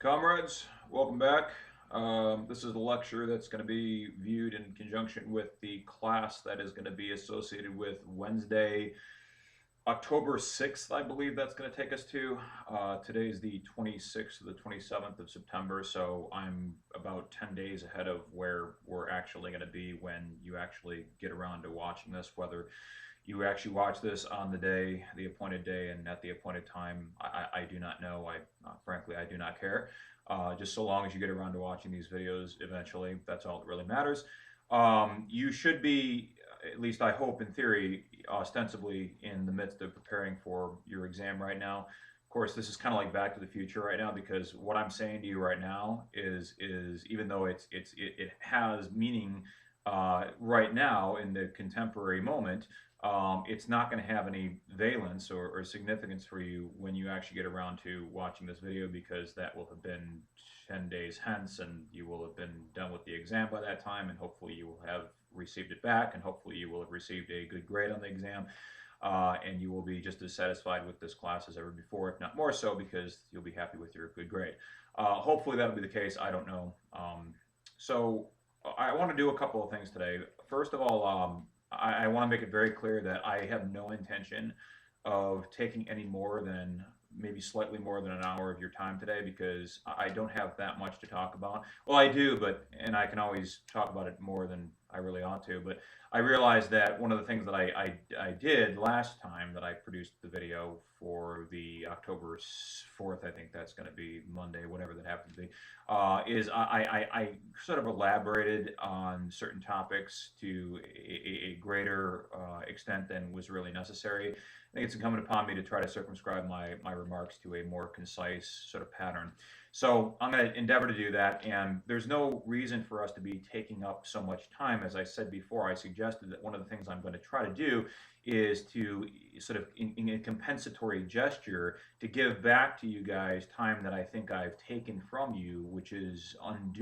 Comrades, welcome back. This is a lecture that's going to be viewed in conjunction with the class that is going to be associated with Wednesday, October 6th, I believe that's going to take us to. Today is the 26th to the 27th of September, so I'm about 10 days ahead of where we're actually going to be when you actually get around to watching this, whether you actually watch this on the day, the appointed day, and at the appointed time. I do not know. Frankly, I do not care. Just so long as you get around to watching these videos eventually, that's all that really matters. You should be, at least I hope in theory, ostensibly in the midst of preparing for your exam right now. Of course, this is kind of like Back to the Future right now, because what I'm saying to you right now is even though it has meaning right now in the contemporary moment, it's not going to have any valence or significance for you when you actually get around to watching this video, because that will have been 10 days hence, and you will have been done with the exam by that time, and hopefully you will have received it back, and hopefully you will have received a good grade on the exam, and you will be just as satisfied with this class as ever before, if not more so, because you'll be happy with your good grade. Hopefully that'll be the case. I don't know. So I want to do a couple of things today. First of all, I want to make it very clear that I have no intention of taking any more than maybe slightly more than an hour of your time today, because I don't have that much to talk about. Well, I do, and I can always talk about it more than I really ought to, but I realized that one of the things that I did last time that I produced the video for the October 4th, I think that's going to be Monday, whatever that happens to be, is I sort of elaborated on certain topics to a greater extent than was really necessary. I think it's incumbent upon me to try to circumscribe my remarks to a more concise sort of pattern. So I'm going to endeavor to do that, and there's no reason for us to be taking up so much time. As I said before, I suggested that one of the things I'm going to try to do is to sort of, in a compensatory gesture, to give back to you guys time that I think I've taken from you, which is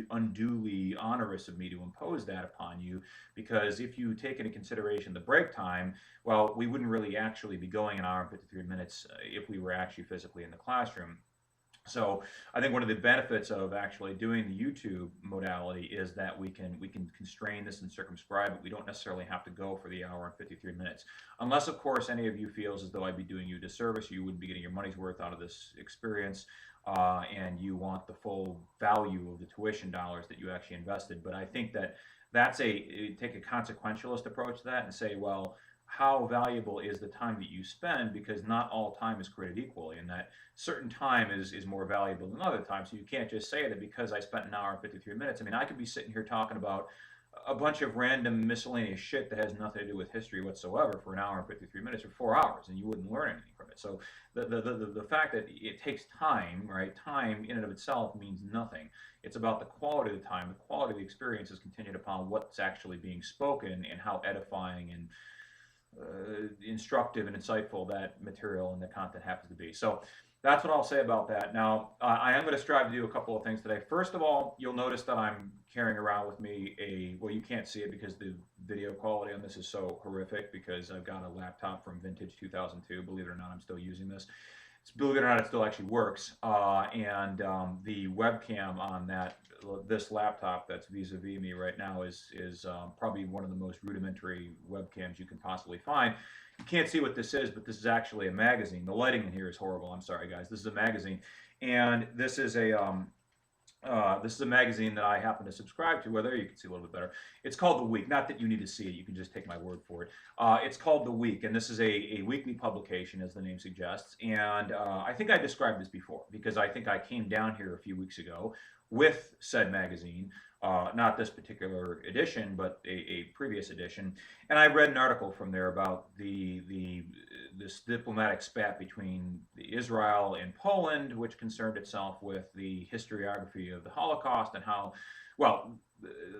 unduly onerous of me to impose that upon you, because if you take into consideration the break time, well, we wouldn't really actually be going an hour and 53 minutes if we were actually physically in the classroom. So I think one of the benefits of actually doing the YouTube modality is that we can constrain this and circumscribe it. We don't necessarily have to go for the hour and 53 minutes, unless of course any of you feels as though I'd be doing you a disservice. You wouldn't be getting your money's worth out of this experience, and you want the full value of the tuition dollars that you actually invested. But I think that take a consequentialist approach to that and say, well, how valuable is the time that you spend, because not all time is created equally, and that certain time is more valuable than other time. So you can't just say that because I spent an hour and 53 minutes. I mean, I could be sitting here talking about a bunch of random miscellaneous shit that has nothing to do with history whatsoever for an hour and 53 minutes or 4 hours, and you wouldn't learn anything from it. So the fact that it takes time, right? Time in and of itself means nothing. It's about the quality of the time. The quality of the experience is contingent upon what's actually being spoken and how edifying and instructive and insightful that material and the content happens to be. So that's what I'll say about that. Now, I am going to strive to do a couple of things today. First of all, you'll notice that I'm carrying around with me well, you can't see it because the video quality on this is so horrific, because I've got a laptop from vintage 2002. Believe it or not, I'm still using this. Believe it or not, it still actually works. And the webcam on this laptop that's vis-a-vis me right now is probably one of the most rudimentary webcams you can possibly find. You can't see what this is, but this is actually a magazine. The lighting in here is horrible. I'm sorry, guys. This is a magazine, and this is a magazine that I happen to subscribe to. Well, there you can see a little bit better. It's called The Week. Not that you need to see it. You can just take my word for it. It's called The Week, and this is a weekly publication, as the name suggests. And I think I described this before, because I think I came down here a few weeks ago with said magazine, not this particular edition, but a previous edition. And I read an article from there about this diplomatic spat between Israel and Poland, which concerned itself with the historiography of the Holocaust and how, well,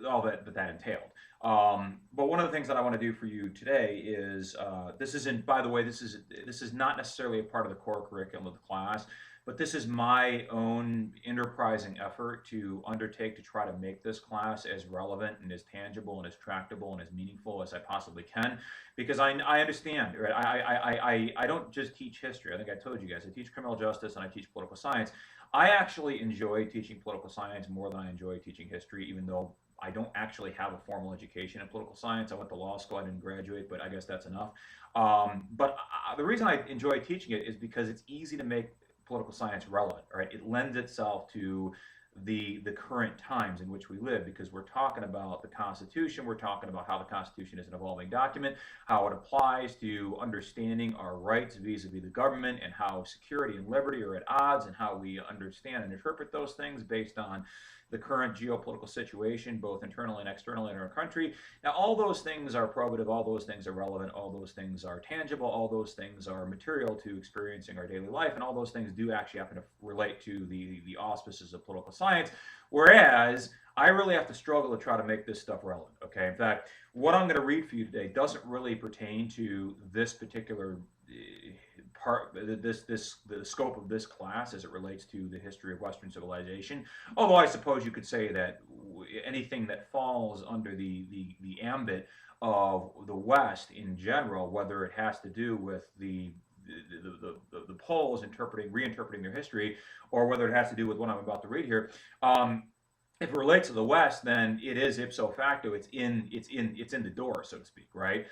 all that entailed. But one of the things that I want to do for you today is, this isn't, by the way, this is not necessarily a part of the core curriculum of the class, but this is my own enterprising effort to undertake to try to make this class as relevant and as tangible and as tractable and as meaningful as I possibly can, because I understand, right? I don't just teach history. I think I told you guys, I teach criminal justice and I teach political science. I actually enjoy teaching political science more than I enjoy teaching history, even though I don't actually have a formal education in political science. I went to law school, I didn't graduate, but I guess that's enough. But the reason I enjoy teaching it is because it's easy to make political science relevant, right? It lends itself to the current times in which we live, because we're talking about the Constitution, we're talking about how the Constitution is an evolving document, how it applies to understanding our rights vis-a-vis the government, and how security and liberty are at odds, and how we understand and interpret those things based on the current geopolitical situation, both internally and externally in our country. Now, all those things are probative, all those things are relevant, all those things are tangible, all those things are material to experiencing our daily life, and all those things do actually happen to relate to the auspices of political science. Whereas I really have to struggle to try to make this stuff relevant. Okay, in fact, what I'm going to read for you today doesn't really pertain to this particular part, the scope of this class as it relates to the history of Western civilization. Although I suppose you could say that anything that falls under the ambit of the West in general, whether it has to do with the Poles reinterpreting their history, or whether it has to do with what I'm about to read here. If it relates to the West, then it is ipso facto. It's in the door, so to speak, right?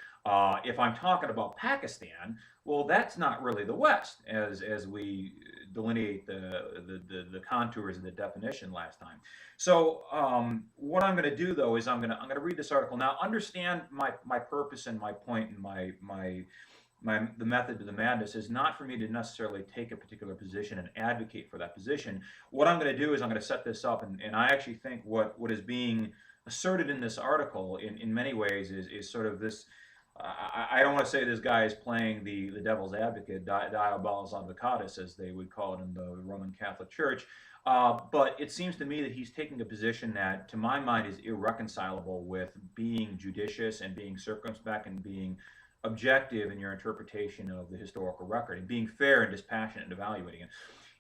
If I'm talking about Pakistan, well, that's not really the West, as we delineate the contours of the definition last time. So what I'm going to do though is I'm going to read this article now. Understand my purpose and my point and the method to the madness is not for me to necessarily take a particular position and advocate for that position. What I'm going to do is I'm going to set this up, and I actually think what is being asserted in this article in many ways is sort of this. I don't want to say this guy is playing the devil's advocate, diabolus advocatus, as they would call it in the Roman Catholic Church. But it seems to me that he's taking a position that, to my mind, is irreconcilable with being judicious and being circumspect and being objective in your interpretation of the historical record and being fair and dispassionate in evaluating it.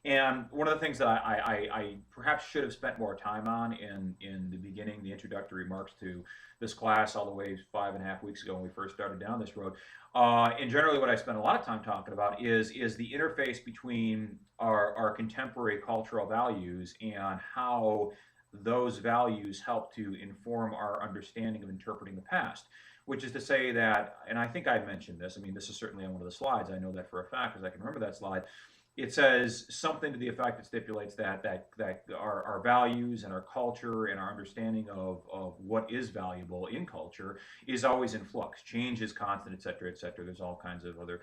And one of the things that I perhaps should have spent more time on in the beginning, the introductory remarks to this class, all the way 5.5 weeks ago when we first started down this road, and generally what I spent a lot of time talking about is the interface between our contemporary cultural values and how those values help to inform our understanding of interpreting the past. Which is to say that, and I think I mentioned this, I mean, this is certainly on one of the slides, I know that for a fact because I can remember that slide. It says something to the effect that stipulates that our values and our culture and our understanding of what is valuable in culture is always in flux. Change is constant, et cetera, et cetera. There's all kinds of other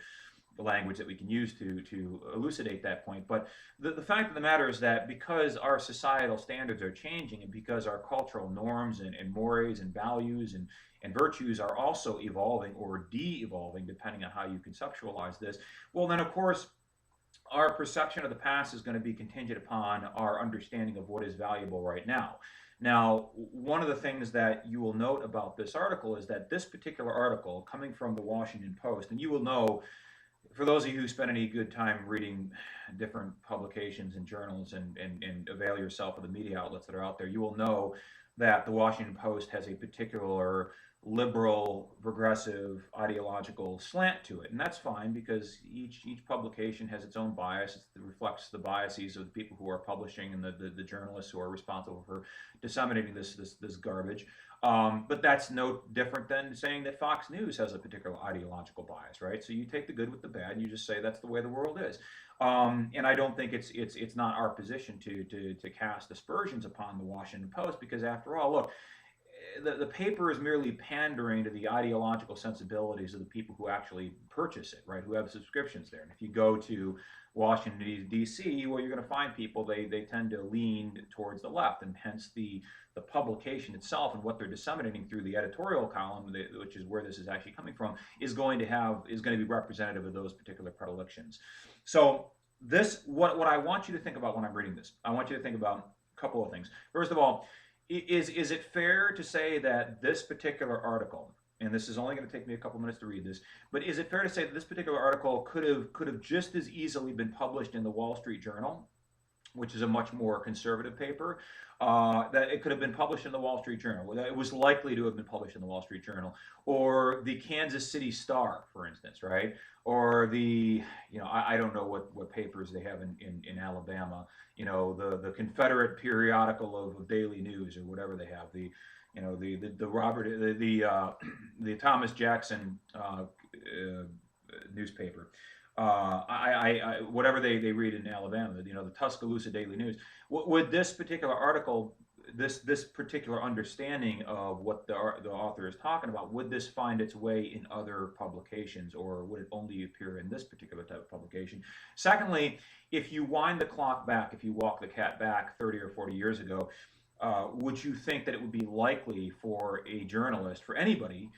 language that we can use to elucidate that point. But the fact of the matter is that because our societal standards are changing and because our cultural norms and mores and values and virtues are also evolving or de-evolving, depending on how you conceptualize this, well, then, of course, our perception of the past is going to be contingent upon our understanding of what is valuable right now. Now, one of the things that you will note about this article is that this particular article, coming from the Washington Post, and you will know, for those of you who spend any good time reading different publications and journals and avail yourself of the media outlets that are out there, you will know that the Washington Post has a particular liberal, progressive, ideological slant to it. And that's fine because each publication has its own bias. It reflects the biases of the people who are publishing and the journalists who are responsible for disseminating this garbage. But that's no different than saying that Fox News has a particular ideological bias, right? So you take the good with the bad and you just say that's the way the world is. And I don't think it's not our position to cast aspersions upon the Washington Post, because after all, look, the paper is merely pandering to the ideological sensibilities of the people who actually purchase it, right? Who have subscriptions there. And if you go to Washington, D.C., well, you're going to find people, they tend to lean towards the left, and hence the publication itself and what they're disseminating through the editorial column, which is where this is actually coming from, is going to be representative of those particular predilections. So what I want you to think about when I'm reading this, I want you to think about a couple of things. First of all, is it fair to say that this particular article, and this is only going to take me a couple minutes to read this, but is it fair to say that this particular article could have just as easily been published in the Wall Street Journal, which is a much more conservative paper, that it could have been published in the Wall Street Journal. It was likely to have been published in the Wall Street Journal, or the Kansas City Star, for instance, right? Or the, I don't know what papers they have in Alabama, the Confederate periodical of daily news, or whatever they have, the Robert, the Thomas Jackson newspaper. Whatever they read in Alabama, the Tuscaloosa Daily News. Would this particular article, this particular understanding of what the author is talking about, would this find its way in other publications, or would it only appear in this particular type of publication? Secondly, if you wind the clock back, if you walk the cat back 30 or 40 years ago, would you think that it would be likely for a journalist, for anybody,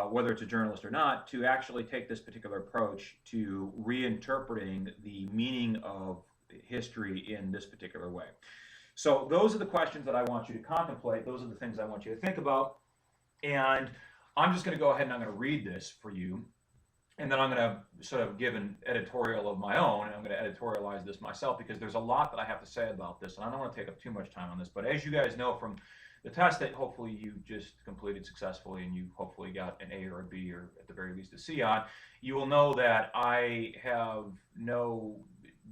whether it's a journalist or not, to actually take this particular approach to reinterpreting the meaning of history in this particular way? So those are the questions that I want you to contemplate. Those are the things I want you to think about. And I'm just going to go ahead and I'm going to read this for you. And then I'm going to sort of give an editorial of my own, and I'm going to editorialize this myself, because there's a lot that I have to say about this, and I don't want to take up too much time on this. But as you guys know from the test that hopefully you just completed successfully, and you hopefully got an A or a B, or at the very least a C on, you will know that I have no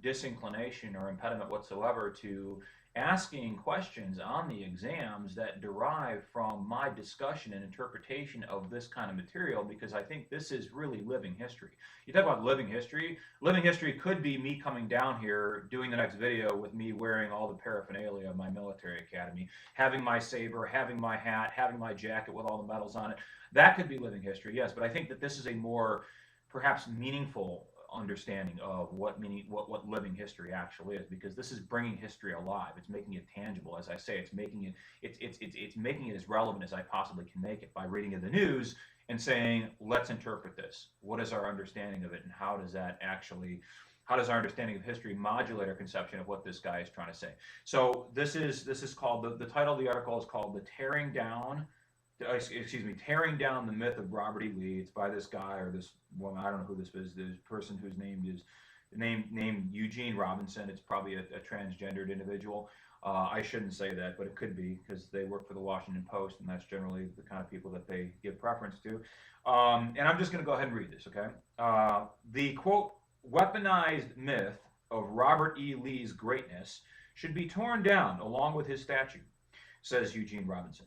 disinclination or impediment whatsoever to asking questions on the exams that derive from my discussion and interpretation of this kind of material, because I think this is really living history. You talk about living history. Living history could be me coming down here, doing the next video with me wearing all the paraphernalia of my military academy, having my saber, having my hat, having my jacket with all the medals on it. That could be living history, yes, but I think that this is a more perhaps meaningful understanding of what living history actually is, because this is bringing history alive. It's making it tangible. As I say, it's making it as relevant as I possibly can make it by reading in the news and saying, let's interpret this. What is our understanding of it, and how does our understanding of history modulate our conception of what this guy is trying to say? So this is called, the title of the article is called Tearing Down the Myth of Robert E. Lee. It's by this guy, or this woman, I don't know who this is, this person whose name is named Eugene Robinson. It's probably a transgendered individual. I shouldn't say that, but it could be, because they work for the Washington Post, and that's generally the kind of people that they give preference to. And I'm just going to go ahead and read this, okay? The, quote, weaponized myth of Robert E. Lee's greatness should be torn down along with his statue, says Eugene Robinson.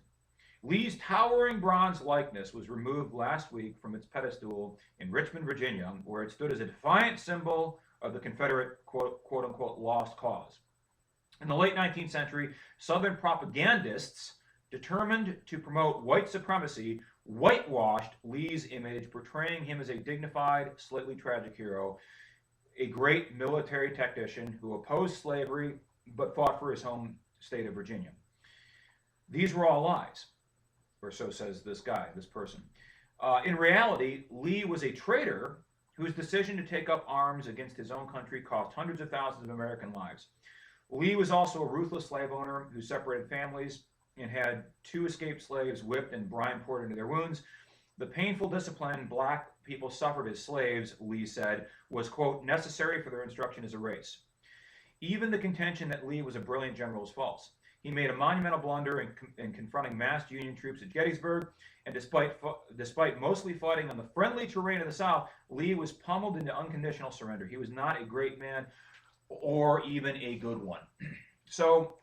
Lee's towering bronze likeness was removed last week from its pedestal in Richmond, Virginia, where it stood as a defiant symbol of the Confederate quote-unquote lost cause. In the late 19th century, Southern propagandists determined to promote white supremacy whitewashed Lee's image, portraying him as a dignified, slightly tragic hero, a great military tactician who opposed slavery but fought for his home state of Virginia. These were all lies, or so says this guy, this person. In reality, Lee was a traitor whose decision to take up arms against his own country cost hundreds of thousands of American lives. Lee was also a ruthless slave owner who separated families and had 2 escaped slaves whipped and brine poured into their wounds. The painful discipline black people suffered as slaves, Lee said, was, quote, necessary for their instruction as a race. Even the contention that Lee was a brilliant general is false. He made a monumental blunder in confronting massed Union troops at Gettysburg, and despite mostly fighting on the friendly terrain of the South, Lee was pummeled into unconditional surrender. He was not a great man or even a good one. So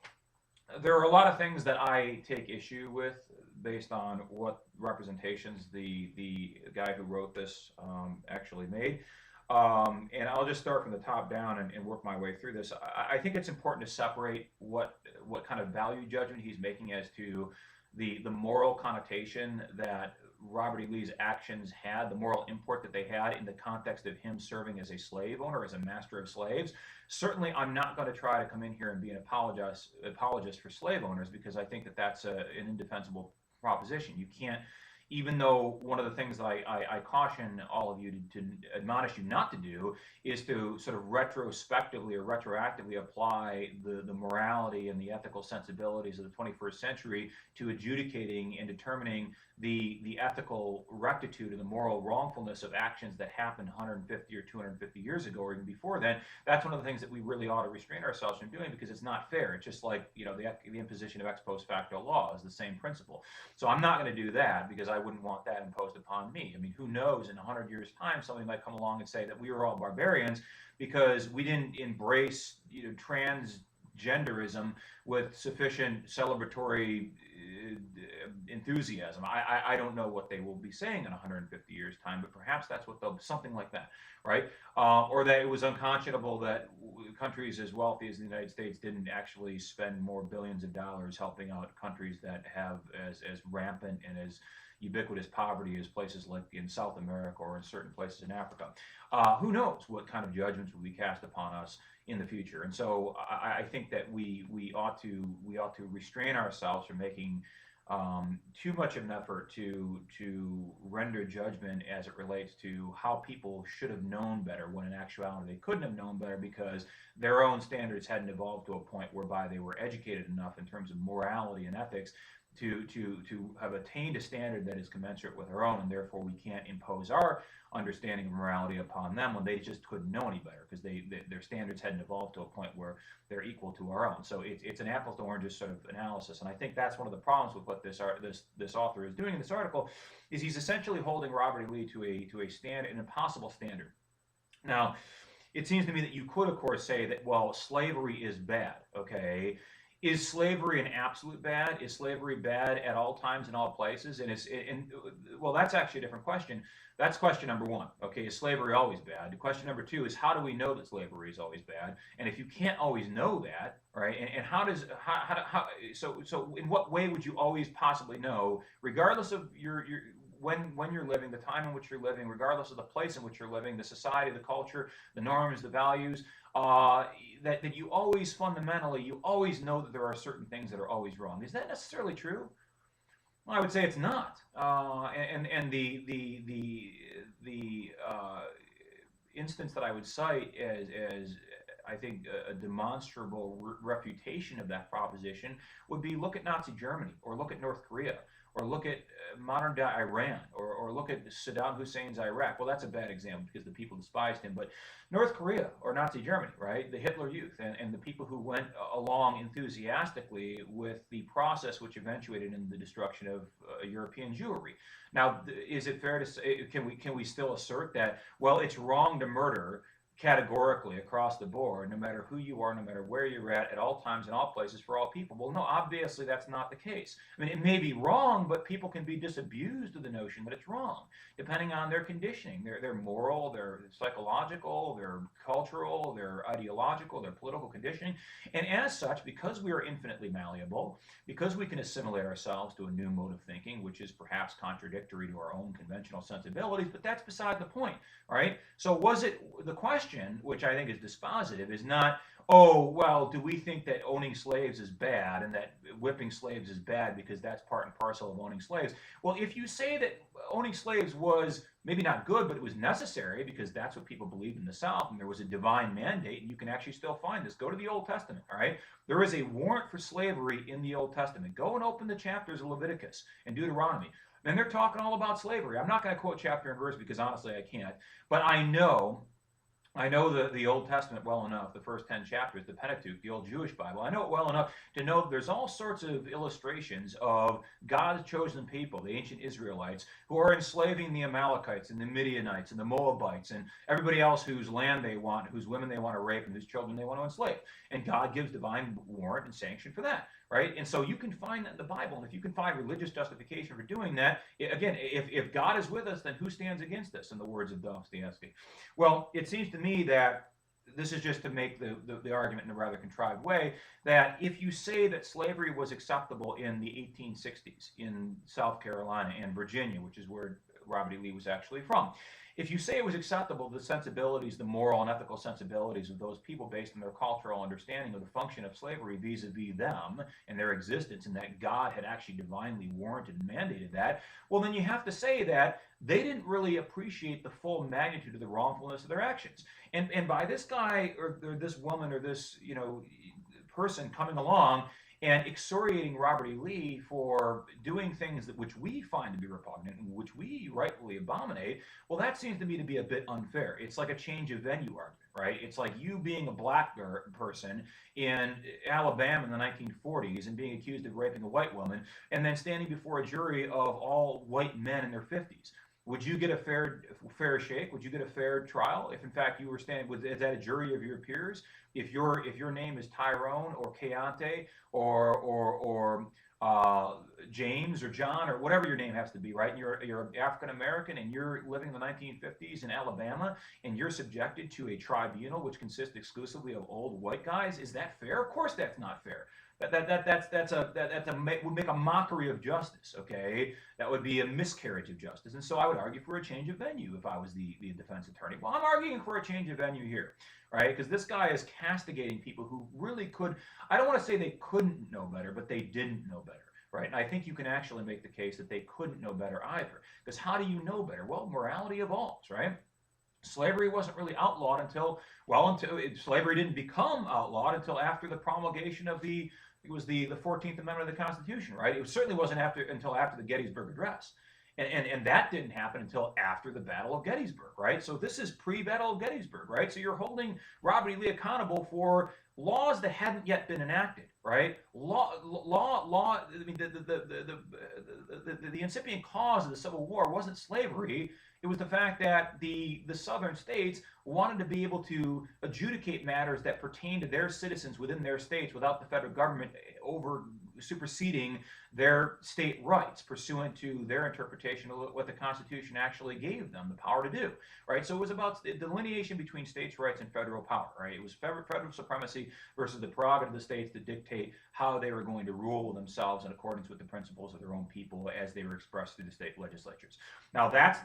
there are a lot of things that I take issue with based on what representations the guy who wrote this actually made. And I'll just start from the top down and work my way through this. I think it's important to separate what kind of value judgment he's making as to the moral connotation that Robert E. Lee's actions had, the moral import that they had in the context of him serving as a slave owner, as a master of slaves. Certainly, I'm not going to try to come in here and be an apologist for slave owners, because I think that that's an indefensible proposition. You even though one of the things that I caution all of you to admonish you not to do is to sort of retrospectively or retroactively apply the morality and the ethical sensibilities of the 21st century to adjudicating and determining the ethical rectitude and the moral wrongfulness of actions that happened 150 or 250 years ago or even before then. That's one of the things that we really ought to restrain ourselves from doing, because it's not fair. It's just like, the imposition of ex post facto law is the same principle. So I'm not going to do that, because I wouldn't want that imposed upon me. I mean, who knows, in 100 years' time, somebody might come along and say that we were all barbarians because we didn't embrace transgenderism with sufficient celebratory enthusiasm. I don't know what they will be saying in 150 years' time, but perhaps that's what they'll, something like that, right? Or that it was unconscionable that countries as wealthy as the United States didn't actually spend more billions of dollars helping out countries that have as rampant and as ubiquitous poverty as places like in South America or in certain places in Africa. Who knows what kind of judgments will be cast upon us in the future? And so I think that we ought to restrain ourselves from making too much of an effort to render judgment as it relates to how people should have known better, when in actuality they couldn't have known better because their own standards hadn't evolved to a point whereby they were educated enough in terms of morality and ethics to have attained a standard that is commensurate with our own, and therefore we can't impose our understanding of morality upon them when they just couldn't know any better, because their standards hadn't evolved to a point where they're equal to our own. So it's an apples to oranges sort of analysis, and I think that's one of the problems with what this author is doing in this article, is he's essentially holding Robert E. Lee to a standard, an impossible standard. Now, it seems to me that you could, of course, say that, well, slavery is bad, okay? Is slavery an absolute bad? Is slavery bad at all times and all places? Well, that's actually a different question. That's question number one. Okay, is slavery always bad? Question number two is, how do we know that slavery is always bad? And if you can't always know that, right? And so in what way would you always possibly know, regardless of when you're living, the time in which you're living, regardless of the place in which you're living, the society, the culture, the norms, the values, that you always fundamentally, you always know that there are certain things that are always wrong. Is that necessarily true? Well, I would say it's not. And the instance that I would cite as I think a demonstrable refutation of that proposition would be, look at Nazi Germany, or look at North Korea, or look at modern day Iran, or look at Saddam Hussein's Iraq. Well, that's a bad example because the people despised him, but North Korea or Nazi Germany, right? The Hitler Youth and the people who went along enthusiastically with the process which eventuated in the destruction of European Jewry. Now, is it fair to say, can we still assert that, well, it's wrong to murder categorically across the board, no matter who you are, no matter where you're at all times and all places, for all people? Well, no, obviously that's not the case. I mean, it may be wrong, but people can be disabused of the notion that it's wrong, depending on their conditioning, their moral, their psychological, their cultural, their ideological, their political conditioning. And as such, because we are infinitely malleable, because we can assimilate ourselves to a new mode of thinking, which is perhaps contradictory to our own conventional sensibilities, but that's beside the point, right? So the question, which I think is dispositive, is not, oh, well, do we think that owning slaves is bad and that whipping slaves is bad because that's part and parcel of owning slaves? Well, if you say that owning slaves was maybe not good, but it was necessary because that's what people believed in the South, and there was a divine mandate, and you can actually still find this. Go to the Old Testament, all right? There is a warrant for slavery in the Old Testament. Go and open the chapters of Leviticus and Deuteronomy. And they're talking all about slavery. I'm not going to quote chapter and verse because honestly I can't, but I know the Old Testament well enough, the first 10 chapters, the Pentateuch, the old Jewish Bible. I know it well enough to know that there's all sorts of illustrations of God's chosen people, the ancient Israelites, who are enslaving the Amalekites and the Midianites and the Moabites and everybody else whose land they want, whose women they want to rape, and whose children they want to enslave. And God gives divine warrant and sanction for that. Right? And so you can find that in the Bible. And if you can find religious justification for doing that, again, if God is with us, then who stands against us, in the words of Dostoevsky? Well, it seems to me that this is just to make the argument in a rather contrived way, that if you say that slavery was acceptable in the 1860s in South Carolina and Virginia, which is where Robert E. Lee was actually from, if you say it was acceptable, the sensibilities, the moral and ethical sensibilities of those people based on their cultural understanding of the function of slavery vis-a-vis them and their existence, and that God had actually divinely warranted and mandated that, well, then you have to say that they didn't really appreciate the full magnitude of the wrongfulness of their actions. And by this guy or this woman or this, person coming along and excoriating Robert E. Lee for doing things which we find to be repugnant and which we rightfully abominate, well, that seems to me to be a bit unfair. It's like a change of venue argument, right? It's like you being a black person in Alabama in the 1940s and being accused of raping a white woman, and then standing before a jury of all white men in their 50s. Would you get a fair shake? Would you get a fair trial if, in fact, you were standing with that a jury of your peers? If your name is Tyrone or Keontae or James or John or whatever your name has to be, right? And you're African American and you're living in the 1950s in Alabama and you're subjected to a tribunal which consists exclusively of old white guys. Is that fair? Of would that's not fair. Would make a mockery of justice. Okay, that would be a miscarriage of justice, and so I would argue for a change of venue if I was the defense attorney. Well, I'm arguing for a change of venue here, right? Because this guy is castigating people who really could. I don't want to say they couldn't know better, but they didn't know better. Right, and I think you can actually make the case that they couldn't know better either. Because how do you know better? Well, morality evolves, right? Slavery wasn't really outlawed until slavery didn't become outlawed until after the promulgation of the 14th Amendment of the Constitution, right? It certainly wasn't until after the Gettysburg Address. And that didn't happen until after the Battle of Gettysburg, right? So this is pre-Battle of Gettysburg, right? So you're holding Robert E. Lee accountable for laws that hadn't yet been enacted, right? I mean, the incipient cause of the Civil War wasn't slavery. It was the fact that the southern states wanted to be able to adjudicate matters that pertain to their citizens within their states without the federal government superseding their state rights pursuant to their interpretation of what the Constitution actually gave them the power to do, right? So it was about the delineation between states' rights and federal power, right? It was federal supremacy versus the prerogative of the states to dictate how they were going to rule themselves in accordance with the principles of their own people as they were expressed through the state legislatures. Now that's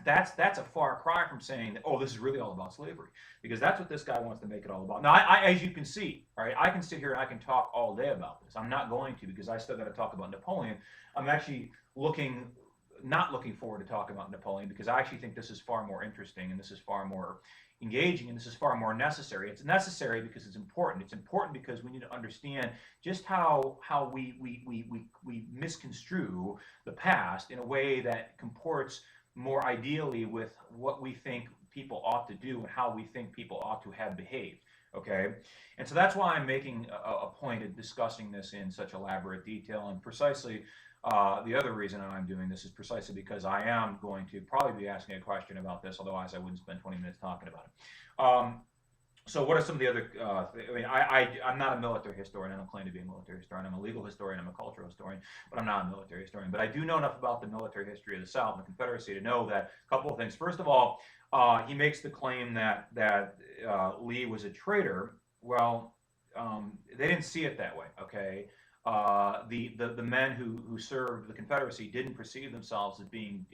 a far cry from saying that, oh, this is really all about slavery, because that's what this guy wants to make it all about. Now, as you can see, right, I can sit here and I can talk all day about this. I'm not going to, because I still got to talk about Napoleon. I'm actually not looking forward to talking about Napoleon, because I actually think this is far more interesting and this is far more engaging and this is far more necessary. It's necessary because it's important. It's important because we need to understand just how we misconstrue the past in a way that comports more ideally with what we think people ought to do and how we think people ought to have behaved. Okay, and so that's why I'm making a point of discussing this in such elaborate detail, and precisely the other reason I'm doing this is precisely because I am going to probably be asking a question about this, otherwise I wouldn't spend 20 minutes talking about it. So what are some of the other, I'm not a military historian. I don't claim to be a military historian. I'm a legal historian. I'm a cultural historian, but I'm not a military historian. But I do know enough about the military history of the South and the Confederacy to know that a couple of things. First of all, he makes the claim that Lee was a traitor. Well, they didn't see it that way, okay? The men who served the Confederacy didn't perceive themselves as being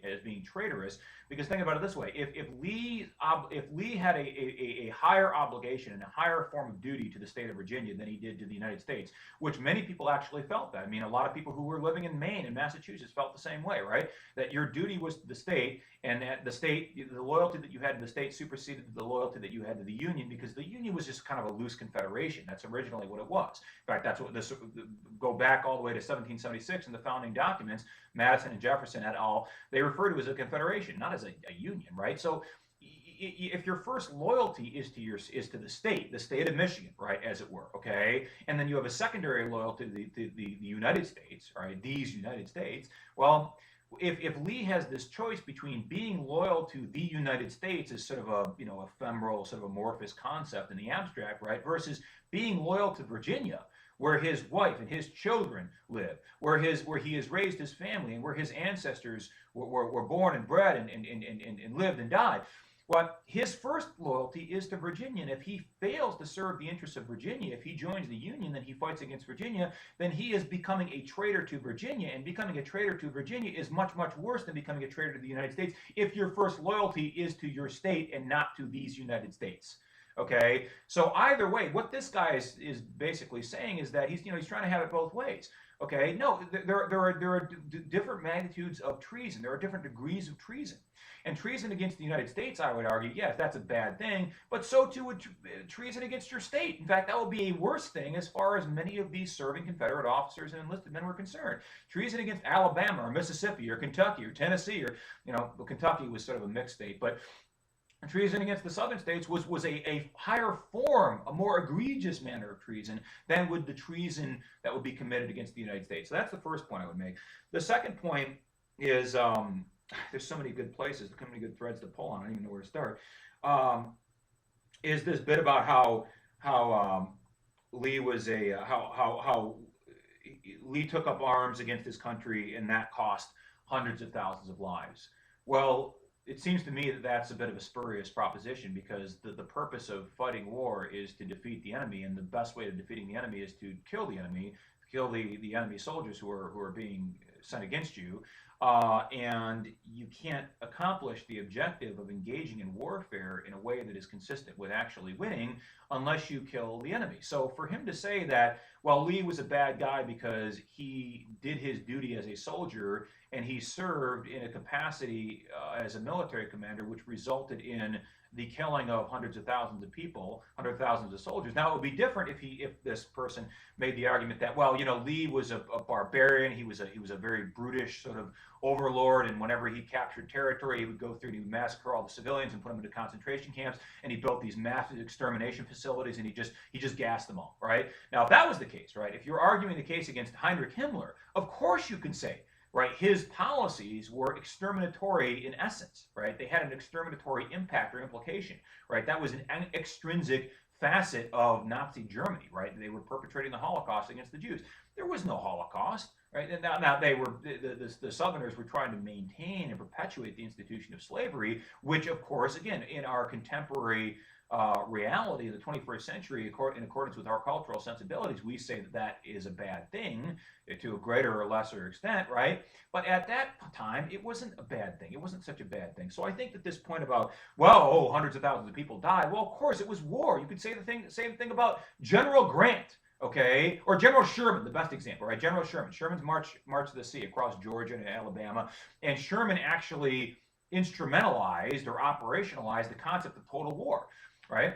traitorous, because think about it this way: if Lee had a higher obligation and a higher form of duty to the state of Virginia than he did to the United States, which many people actually felt that. I mean, a lot of people who were living in Maine and Massachusetts felt the same way, right? That your duty was to the state, and that the loyalty that you had to the state superseded the loyalty that you had to the Union, because the Union was just kind of a loose confederation. That's originally what it was. In fact, that's what this go back all the way to 1776 in the founding documents. Madison and Jefferson et al. They refer to it as a confederation, not as a union, right? So if your first loyalty is to the state of Michigan, right, as it were, okay, and then you have a secondary loyalty to the United States, right, these United States, well, if Lee has this choice between being loyal to the United States as sort of a ephemeral, sort of amorphous concept in the abstract, right, versus being loyal to Virginia, where his wife and his children live, where he has raised his family, and where his ancestors were born and bred and lived and died. What his first loyalty is to Virginia, and if he fails to serve the interests of Virginia, if he joins the Union, then he fights against Virginia, then he is becoming a traitor to Virginia, and becoming a traitor to Virginia is much, much worse than becoming a traitor to the United States if your first loyalty is to your state and not to these United States. Okay, so either way, what this guy is basically saying is that he's trying to have it both ways. Okay, no, there are different magnitudes of treason. There are different degrees of treason. And treason against the United States, I would argue, yes, that's a bad thing, but so too would treason against your state. In fact, that would be a worse thing as far as many of these serving Confederate officers and enlisted men were concerned. Treason against Alabama or Mississippi or Kentucky or Tennessee or, well, Kentucky was sort of a mixed state, but treason against the southern states was a higher form, a more egregious manner of treason than would the treason that would be committed against the United States. So that's the first point I would make. The second point is there's so many good places, so many good threads to pull on. I don't even know where to start. Is this bit about how Lee was how Lee took up arms against his country and that cost hundreds of thousands of lives. Well, it seems to me that that's a bit of a spurious proposition because the purpose of fighting war is to defeat the enemy, and the best way of defeating the enemy is to kill the enemy, kill the enemy soldiers who are being sent against you. And you can't accomplish the objective of engaging in warfare in a way that is consistent with actually winning unless you kill the enemy. So for him to say that, well, Lee was a bad guy because he did his duty as a soldier and he served in a capacity as a military commander, which resulted in the killing of hundreds of thousands of people, hundreds of thousands of soldiers. Now, it would be different if this person made the argument that, well, Lee was a barbarian. He was a very brutish sort of overlord, and whenever he captured territory, he would go through and he would massacre all the civilians and put them into concentration camps, and he built these massive extermination facilities, and he just gassed them all, right? Now, if that was the case, right, if you're arguing the case against Heinrich Himmler, of course you can say, right, his policies were exterminatory in essence, right? They had an exterminatory impact or implication, right? That was an extrinsic facet of Nazi Germany, right? They were perpetrating the Holocaust against the Jews. There was no Holocaust, right? And now they were the Southerners were trying to maintain and perpetuate the institution of slavery, which, of course, again, in our contemporary reality of the 21st century, in accordance with our cultural sensibilities, we say that that is a bad thing to a greater or lesser extent, right? But at that time, it wasn't a bad thing. It wasn't such a bad thing. So I think that this point about, well, hundreds of thousands of people died, well, of course, it was war. You could say the same thing about General Grant, okay, or General Sherman, the best example, right? General Sherman. Sherman's march to the sea across Georgia and Alabama, and Sherman actually instrumentalized or operationalized the concept of total war, right?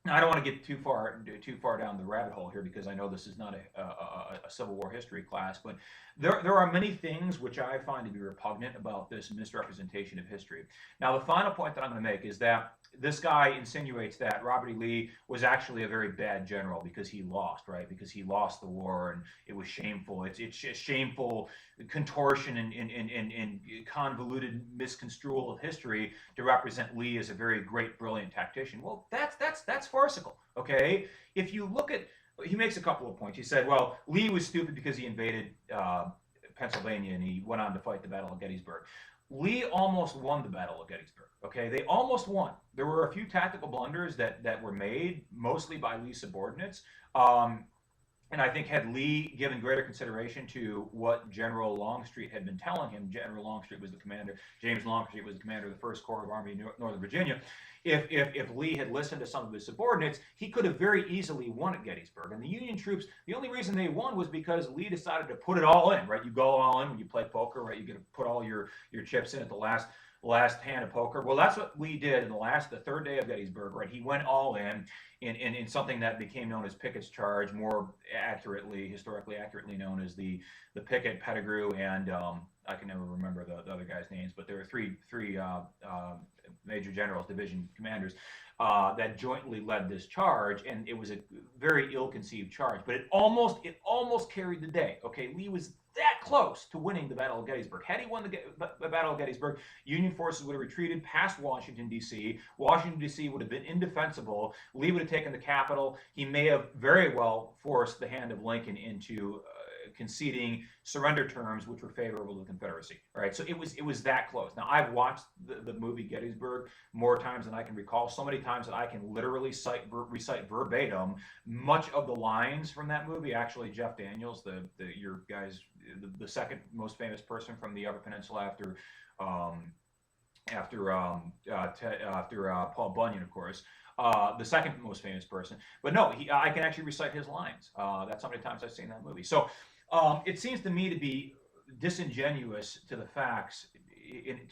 Now, I don't want to get too far down the rabbit hole here because I know this is not a Civil War history class, but there are many things which I find to be repugnant about this misrepresentation of history. Now, the final point that I'm going to make is that this guy insinuates that Robert E. Lee was actually a very bad general because he lost, right? Because he lost the war and it was shameful. It's shameful contortion and convoluted misconstrual of history to represent Lee as a very great, brilliant tactician. Well, that's farcical, okay? If you look at, he makes a couple of points. He said, well, Lee was stupid because he invaded Pennsylvania and he went on to fight the Battle of Gettysburg. Lee almost won the Battle of Gettysburg. Okay, they almost won. There were a few tactical blunders that were made, mostly by Lee's subordinates. And I think had Lee given greater consideration to what General Longstreet had been telling him, General Longstreet was the commander, James Longstreet was the commander of the First Corps of Army in Northern Virginia. If Lee had listened to some of his subordinates, he could have very easily won at Gettysburg. And the Union troops, the only reason they won was because Lee decided to put it all in, right? You go all in when you play poker, right? You get to put all your chips in at the last hand of poker. Well, that's what Lee did in the third day of Gettysburg, right? He went all in something that became known as Pickett's Charge, more accurately, historically accurately known as the Pickett, Pettigrew, and I can never remember the other guys' names, but there were three major generals, division commanders, that jointly led this charge, and it was a very ill-conceived charge, but it almost carried the day. Okay, Lee was that close to winning the Battle of Gettysburg. Had he won the Battle of Gettysburg, Union forces would have retreated past Washington, D.C. Washington, D.C. would have been indefensible. Lee would have taken the capital. He may have very well forced the hand of Lincoln into conceding surrender terms which were favorable to the Confederacy. All right, so it was that close. Now I've watched the movie Gettysburg more times than I can recall, so many times that I can literally recite verbatim much of the lines from that movie. Actually, Jeff Daniels, the second most famous person from the Upper Peninsula after Paul Bunyan, of course. The second most famous person, but no, I can actually recite his lines. That's how many times I've seen that movie. So it seems to me to be disingenuous to the facts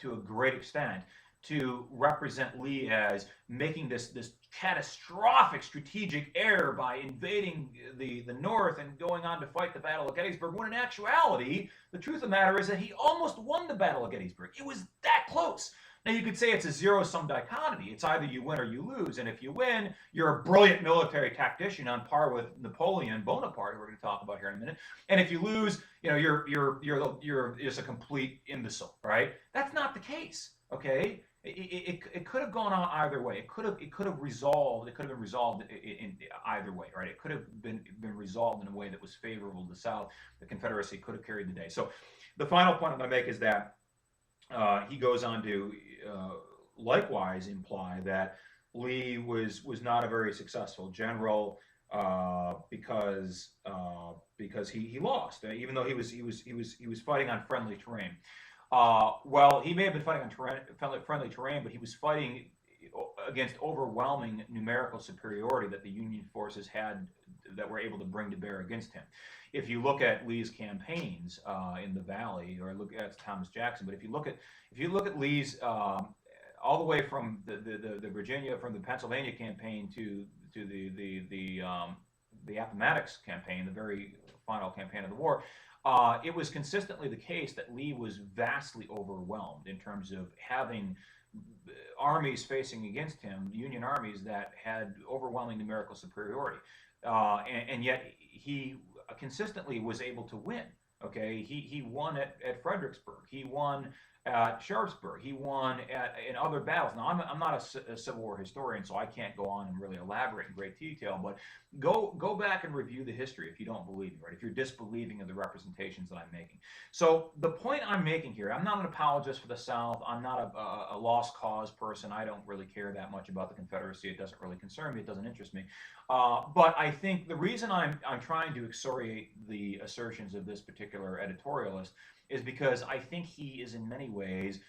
to a great extent to represent Lee as making this catastrophic strategic error by invading the North and going on to fight the Battle of Gettysburg, when in actuality, the truth of the matter is that he almost won the Battle of Gettysburg. It was that close. Now, you could say it's a zero-sum dichotomy. It's either you win or you lose. And if you win, you're a brilliant military tactician on par with Napoleon Bonaparte, who we're going to talk about here in a minute. And if you lose, you're just a complete imbecile, right? That's not the case, okay? It could have gone on either way. It could have been resolved in either way, right? It could have been resolved in a way that was favorable to the South. The Confederacy could have carried the day. So the final point I'm going to make is that he goes on to likewise imply that Lee was not a very successful general because he lost, even though he was fighting on friendly terrain. Well, he may have been fighting on friendly terrain, but he was fighting against overwhelming numerical superiority that the Union forces had that were able to bring to bear against him. If you look at Lee's campaigns in the Valley, or look at Thomas Jackson, but if you look at Lee's all the way from the Pennsylvania campaign to the Appomattox campaign, the very final campaign of the war, it was consistently the case that Lee was vastly overwhelmed in terms of having armies facing against him, Union armies that had overwhelming numerical superiority, and yet he consistently was able to win. Okay, he won at Fredericksburg. He won at Sharpsburg. He won in other battles. Now, I'm not a Civil War historian, so I can't go on and really elaborate in great detail, but go back and review the history if you don't believe me, right? If you're disbelieving of the representations that I'm making. So the point I'm making here, I'm not an apologist for the South. I'm not a lost cause person. I don't really care that much about the Confederacy. It doesn't really concern me. It doesn't interest me. But I think the reason I'm trying to excoriate the assertions of this particular editorialist is because I think he is in many ways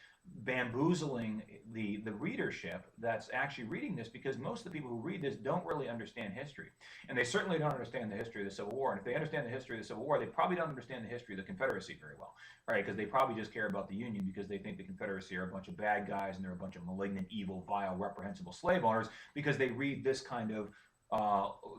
bamboozling the readership that's actually reading this, because most of the people who read this don't really understand history. And they certainly don't understand the history of the Civil War. And if they understand the history of the Civil War, they probably don't understand the history of the Confederacy very well, right? Because they probably just care about the Union because they think the Confederacy are a bunch of bad guys and they're a bunch of malignant, evil, vile, reprehensible slave owners, because they read this kind of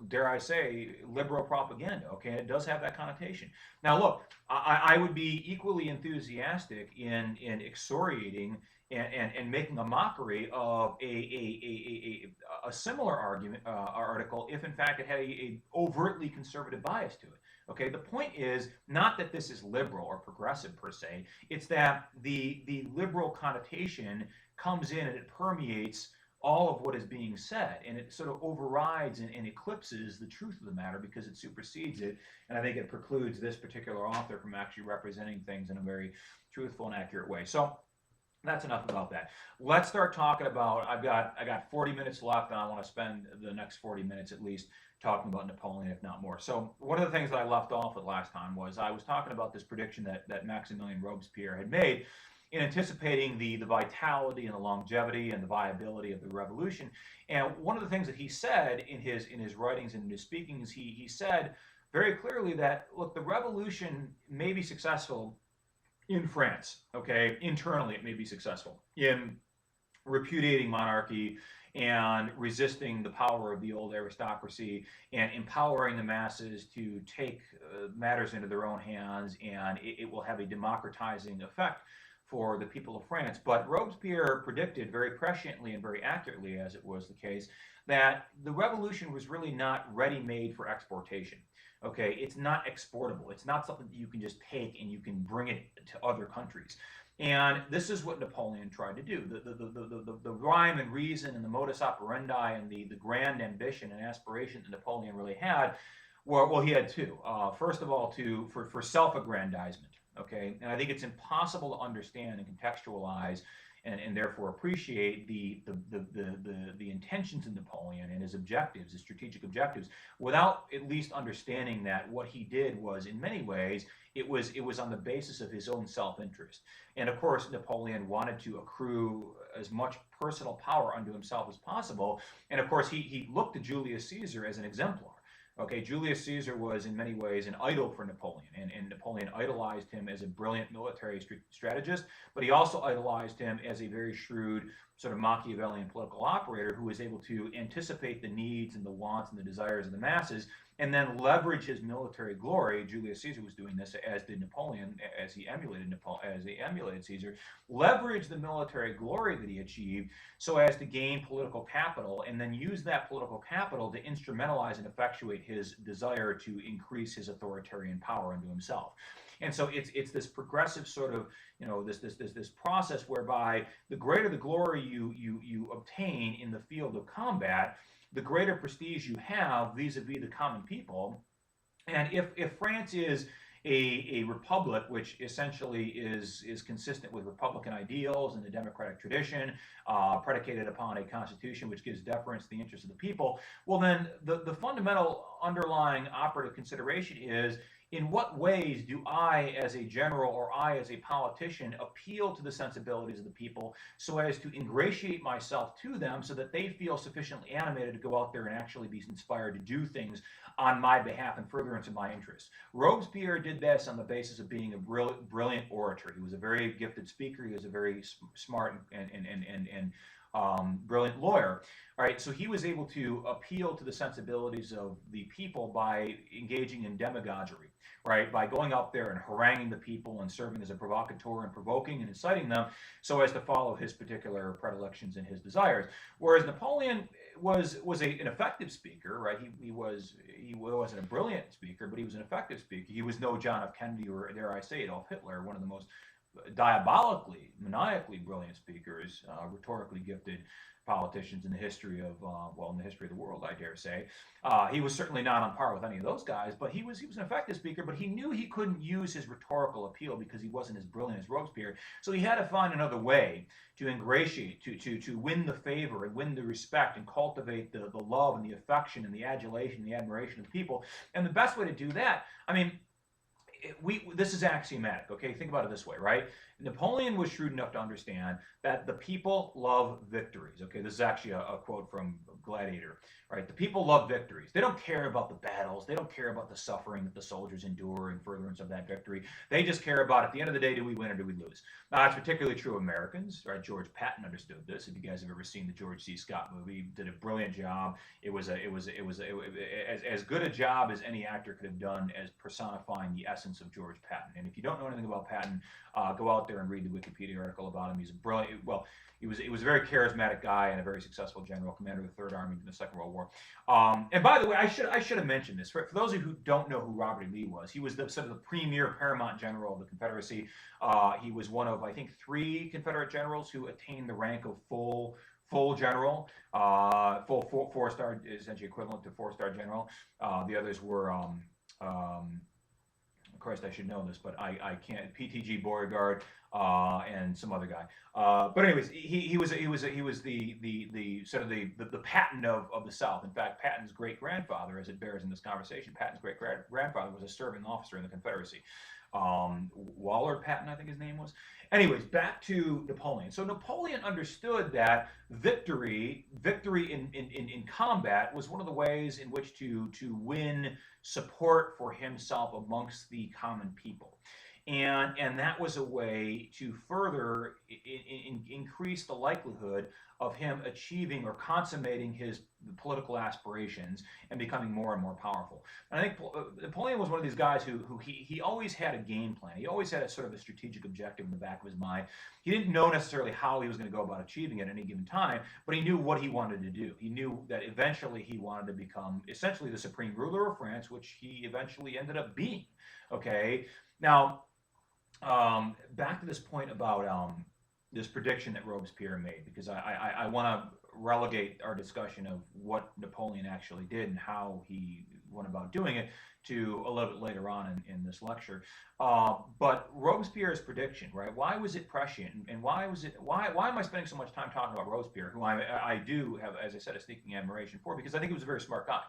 dare I say, liberal propaganda. Okay, and it does have that connotation. Now, look, I would be equally enthusiastic in excoriating and making a mockery of a similar argument article if, in fact, it had a overtly conservative bias to it. Okay, the point is not that this is liberal or progressive per se. It's that the liberal connotation comes in and it permeates all of what is being said, and it sort of overrides and eclipses the truth of the matter because it supersedes it, and I think it precludes this particular author from actually representing things in a very truthful and accurate way. So that's enough about that. Let's start talking about, I got 40 minutes left, and I want to spend the next 40 minutes at least talking about Napoleon, if not more. So one of the things that I left off with last time was I was talking about this prediction that Maximilian Robespierre had made in anticipating the vitality and the longevity and the viability of the revolution. And one of the things that he said in his writings and in his speakings, he said very clearly that, look, the revolution may be successful in France, okay? Internally, it may be successful in repudiating monarchy and resisting the power of the old aristocracy and empowering the masses to take matters into their own hands, and it will have a democratizing effect for the people of France. But Robespierre predicted very presciently and very accurately, as it was the case, that the revolution was really not ready-made for exportation. Okay, it's not exportable. It's not something that you can just take and you can bring it to other countries. And this is what Napoleon tried to do. The rhyme and reason and the modus operandi and the grand ambition and aspiration that Napoleon really had Well, he had two. First of all, for self-aggrandizement. Okay, and I think it's impossible to understand and contextualize, and therefore appreciate the intentions of Napoleon and his objectives, his strategic objectives, without at least understanding that what he did was, in many ways, it was on the basis of his own self-interest. And of course, Napoleon wanted to accrue as much personal power unto himself as possible. And of course, he looked to Julius Caesar as an exemplar. Okay, Julius Caesar was in many ways an idol for Napoleon, and Napoleon idolized him as a brilliant military strategist, but he also idolized him as a very shrewd, sort of Machiavellian political operator who was able to anticipate the needs and the wants and the desires of the masses, and then leverage his military glory. Julius Caesar was doing this, as did Napoleon, as he emulated Caesar, leverage the military glory that he achieved so as to gain political capital, and then use that political capital to instrumentalize and effectuate his desire to increase his authoritarian power unto himself. And so it's this progressive sort of, this process whereby the greater the glory you obtain in the field of combat, the greater prestige you have vis-a-vis the common people. And if France is a republic, which essentially is consistent with Republican ideals and the democratic tradition, predicated upon a constitution which gives deference to the interests of the people, well, then the fundamental underlying operative consideration is, in what ways do I, as a general, or I, as a politician, appeal to the sensibilities of the people so as to ingratiate myself to them so that they feel sufficiently animated to go out there and actually be inspired to do things on my behalf and furtherance of my interests? Robespierre did this on the basis of being a brilliant orator. He was a very gifted speaker. He was a very smart and brilliant lawyer. All right, so he was able to appeal to the sensibilities of the people by engaging in demagoguery, right? By going out there and haranguing the people and serving as a provocateur and provoking and inciting them so as to follow his particular predilections and his desires. Whereas Napoleon was an effective speaker, right? He wasn't a brilliant speaker, but he was an effective speaker. He was no John F. Kennedy or, dare I say, Adolf Hitler, one of the most diabolically, maniacally brilliant speakers, rhetorically gifted politicians in the history of, in the history of the world, I dare say. He was certainly not on par with any of those guys, but he was an effective speaker, but he knew he couldn't use his rhetorical appeal because he wasn't as brilliant as Robespierre. So he had to find another way to ingratiate, to win the favor and win the respect and cultivate the love and the affection and the adulation and the admiration of the people. And the best way to do that, I mean, this is axiomatic, okay? Think about it this way, right? Napoleon was shrewd enough to understand that the people love victories. Okay, this is actually a quote from Gladiator, right? The people love victories. They don't care about the battles. They don't care about the suffering that the soldiers endure in furtherance of that victory. They just care about, at the end of the day, do we win or do we lose? Now, that's particularly true of Americans, right? George Patton understood this. If you guys have ever seen the George C. Scott movie, he did a brilliant job. It was as good a job as any actor could have done as personifying the essence of George Patton. And if you don't know anything about Patton, go out there and read the Wikipedia article about him. He's a brilliant, he was a very charismatic guy and a very successful general, commander of the Third Army in the Second World War. And by the way, I should have mentioned this. For those of you who don't know who Robert E. Lee was, he was sort of the premier paramount general of the Confederacy. He was one of, I think, 3 Confederate generals who attained the rank of full general, full 4-star, essentially equivalent to 4-star general. The others were, Christ, I should know this, but I can't. PTG Beauregard and some other guy. But anyways, he was the sort of the Patton of the South. In fact, Patton's great grandfather, as it bears in this conversation, Patton's great grandfather was a serving officer in the Confederacy. Waller Patton, I think his name was. Anyways, back to Napoleon. So Napoleon understood that victory in combat was one of the ways in which to win support for himself amongst the common people. And that was a way to further increase the likelihood of him achieving or consummating his political aspirations and becoming more and more powerful. And I think Napoleon was one of these guys who he always had a game plan. He always had a sort of a strategic objective in the back of his mind. He didn't know necessarily how he was going to go about achieving it at any given time, but he knew what he wanted to do. He knew that eventually he wanted to become essentially the supreme ruler of France, which he eventually ended up being. Okay, now back to this point about this prediction that Robespierre made, because I want to relegate our discussion of what Napoleon actually did and how he went about doing it, to a little bit later on in this lecture. But Robespierre's prediction, right? Why was it prescient, and why was it? Why am I spending so much time talking about Robespierre, who I do have, as I said, a sneaking admiration for, because I think he was a very smart guy.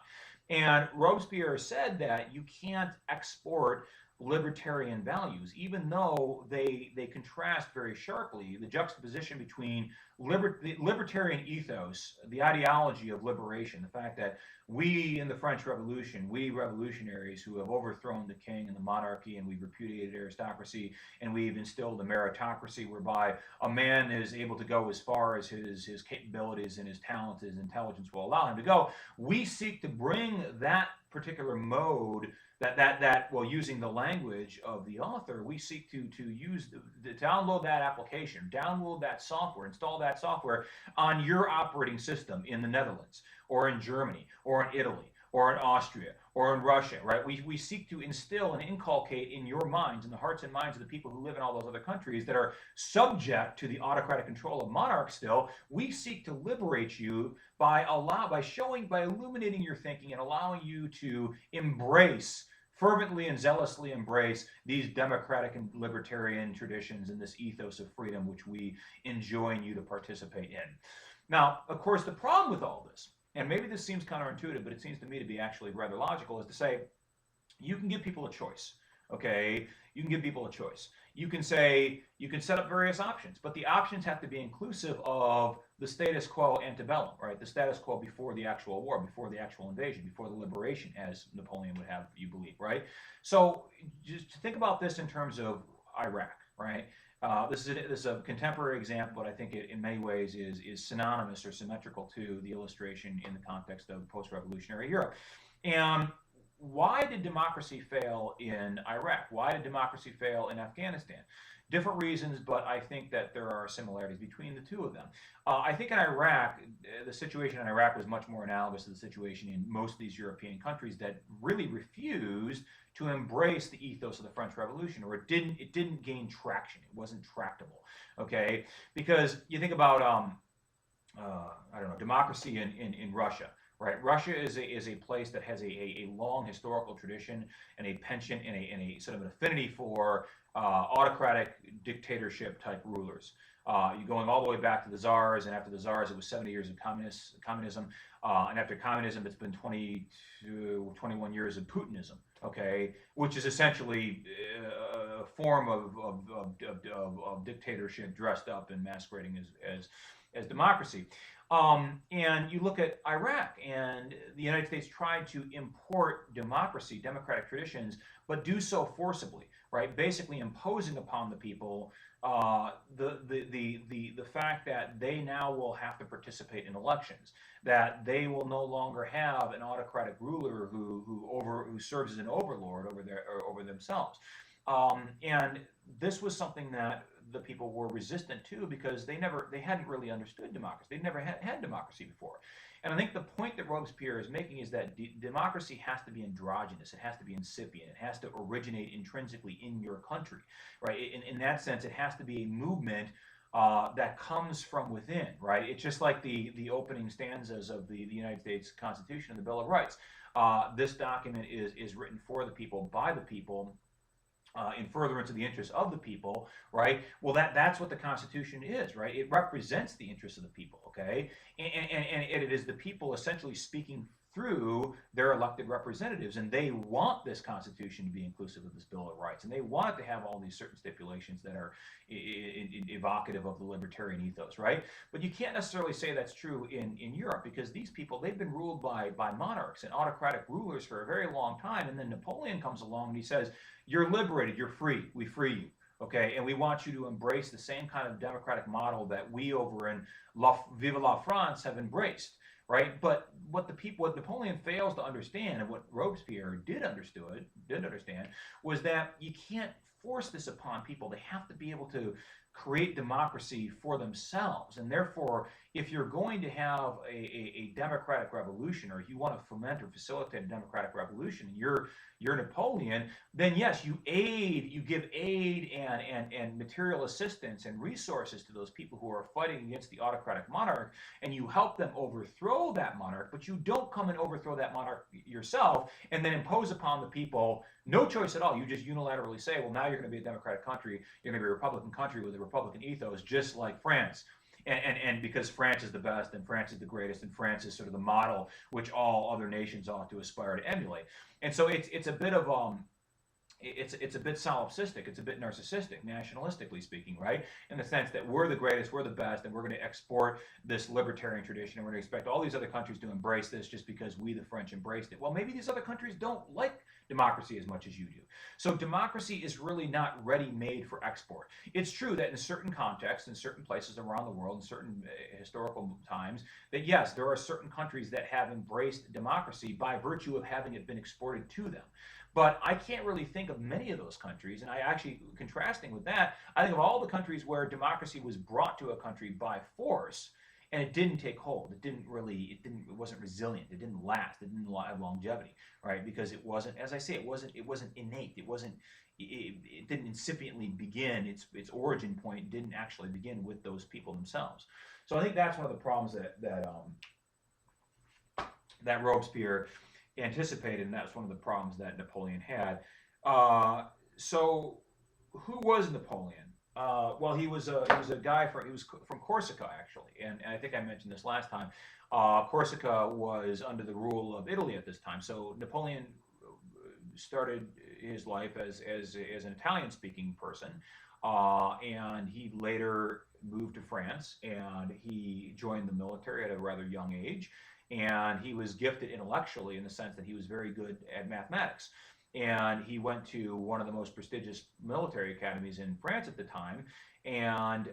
And Robespierre said that you can't export libertarian values, even though they contrast very sharply. The juxtaposition between the libertarian ethos, the ideology of liberation, the fact that we in the French Revolution, we revolutionaries who have overthrown the king and the monarchy, and we've repudiated aristocracy, and we've instilled a meritocracy whereby a man is able to go as far as his capabilities and his talents, his intelligence will allow him to go. We seek to bring that particular mode, well, using the language of the author, we seek to use to download that application, download that software, install that software on your operating system in the Netherlands, or in Germany, or in Italy, or in Austria, or in Russia, right? We seek to instill and inculcate in your minds, in the hearts and minds of the people who live in all those other countries that are subject to the autocratic control of monarchs still. We seek to liberate you by illuminating your thinking and allowing you to fervently and zealously embrace these democratic and libertarian traditions and this ethos of freedom which we enjoin you to participate in. Now, of course, the problem with all this, and maybe this seems counterintuitive, but it seems to me to be actually rather logical, is to say you can give people a choice. Okay, you can give people a choice. You can set up various options, but the options have to be inclusive of the status quo antebellum, right? The status quo before the actual war, before the actual invasion, before the liberation, as Napoleon would have you believe, right? So just to think about this in terms of Iraq, right? This is a contemporary example, but I think it in many ways is synonymous or symmetrical to the illustration in the context of post-revolutionary Europe. And why did democracy fail in Iraq? Why did democracy fail in Afghanistan? Different reasons, but I think that there are similarities between the two of them. I think in Iraq, the situation in Iraq was much more analogous to the situation in most of these European countries that really refused to embrace the ethos of the French Revolution, or it didn't gain traction. It wasn't tractable, okay? Because you think about, I don't know, democracy in Russia. Right, Russia is a place that has a long historical tradition and a penchant and a sort of an affinity for autocratic dictatorship type rulers. You're going all the way back to the czars, and after the czars, it was 70 years of communism, and after communism, it's been 21 years of Putinism. Okay, which is essentially a form of dictatorship dressed up and masquerading as democracy. And you look at Iraq, and the United States tried to import democracy, democratic traditions, but do so forcibly, right? Basically imposing upon the people the fact that they now will have to participate in elections, that they will no longer have an autocratic ruler who serves as an overlord over themselves. And this was something that the people were resistant to, because they hadn't really understood democracy. They'd never had democracy before. And I think the point that Robespierre is making is that democracy has to be androgynous. It has to be incipient. It has to originate intrinsically in your country, right? In that sense, it has to be a movement that comes from within, right? It's just like the opening stanzas of the United States Constitution and the Bill of Rights. This document is written for the people, by the people, in furtherance of the interests of the people, right? Well, that's what the Constitution is, right? It represents the interests of the people, okay? And it is the people essentially speaking through their elected representatives, and they want this Constitution to be inclusive of this Bill of Rights, and they want it to have all these certain stipulations that are evocative of the libertarian ethos, right? But you can't necessarily say that's true in Europe, because these people, they've been ruled by monarchs and autocratic rulers for a very long time, and then Napoleon comes along and he says, you're liberated, you're free, we free you. Okay, and we want you to embrace the same kind of democratic model that we over in Vive la France have embraced, right? But what Napoleon fails to understand, and what Robespierre did understand, was that you can't force this upon people. They have to be able to create democracy for themselves. And therefore, if you're going to have a democratic revolution, or if you want to foment or facilitate a democratic revolution, and you're Napoleon, then yes, you give aid and material assistance and resources to those people who are fighting against the autocratic monarch, and you help them overthrow that monarch, but you don't come and overthrow that monarch yourself and then impose upon the people no choice at all. You just unilaterally say, well, now you're going to be a democratic country, you're going to be a Republican country with a Republican ethos, just like France. And because France is the best, and France is the greatest, and France is sort of the model which all other nations ought to aspire to emulate. And so it's a bit of it's a bit solipsistic, it's a bit narcissistic, nationalistically speaking, right? In the sense that we're the greatest, we're the best, and we're going to export this libertarian tradition, and we're going to expect all these other countries to embrace this just because we, the French, embraced it. Well, maybe these other countries don't like democracy as much as you do. So democracy is really not ready-made for export. It's true that in certain contexts, in certain places around the world, in certain historical times, that yes, there are certain countries that have embraced democracy by virtue of having it been exported to them. But I can't really think of many of those countries, and I actually, contrasting with that, I think of all the countries where democracy was brought to a country by force, and it didn't take hold. It wasn't resilient. It didn't last. It didn't have longevity, right? Because it wasn't, as I say, it wasn't innate. It didn't incipiently begin. Its origin point didn't actually begin with those people themselves. So I think that's one of the problems that Robespierre anticipated, and that's one of the problems that Napoleon had. So who was Napoleon? Well, he was a guy he was from Corsica, actually, and I think I mentioned this last time. Corsica was under the rule of Italy at this time. So Napoleon started his life as an Italian-speaking person, and he later moved to France, and he joined the military at a rather young age, and he was gifted intellectually in the sense that he was very good at mathematics. And he went to one of the most prestigious military academies in France at the time, and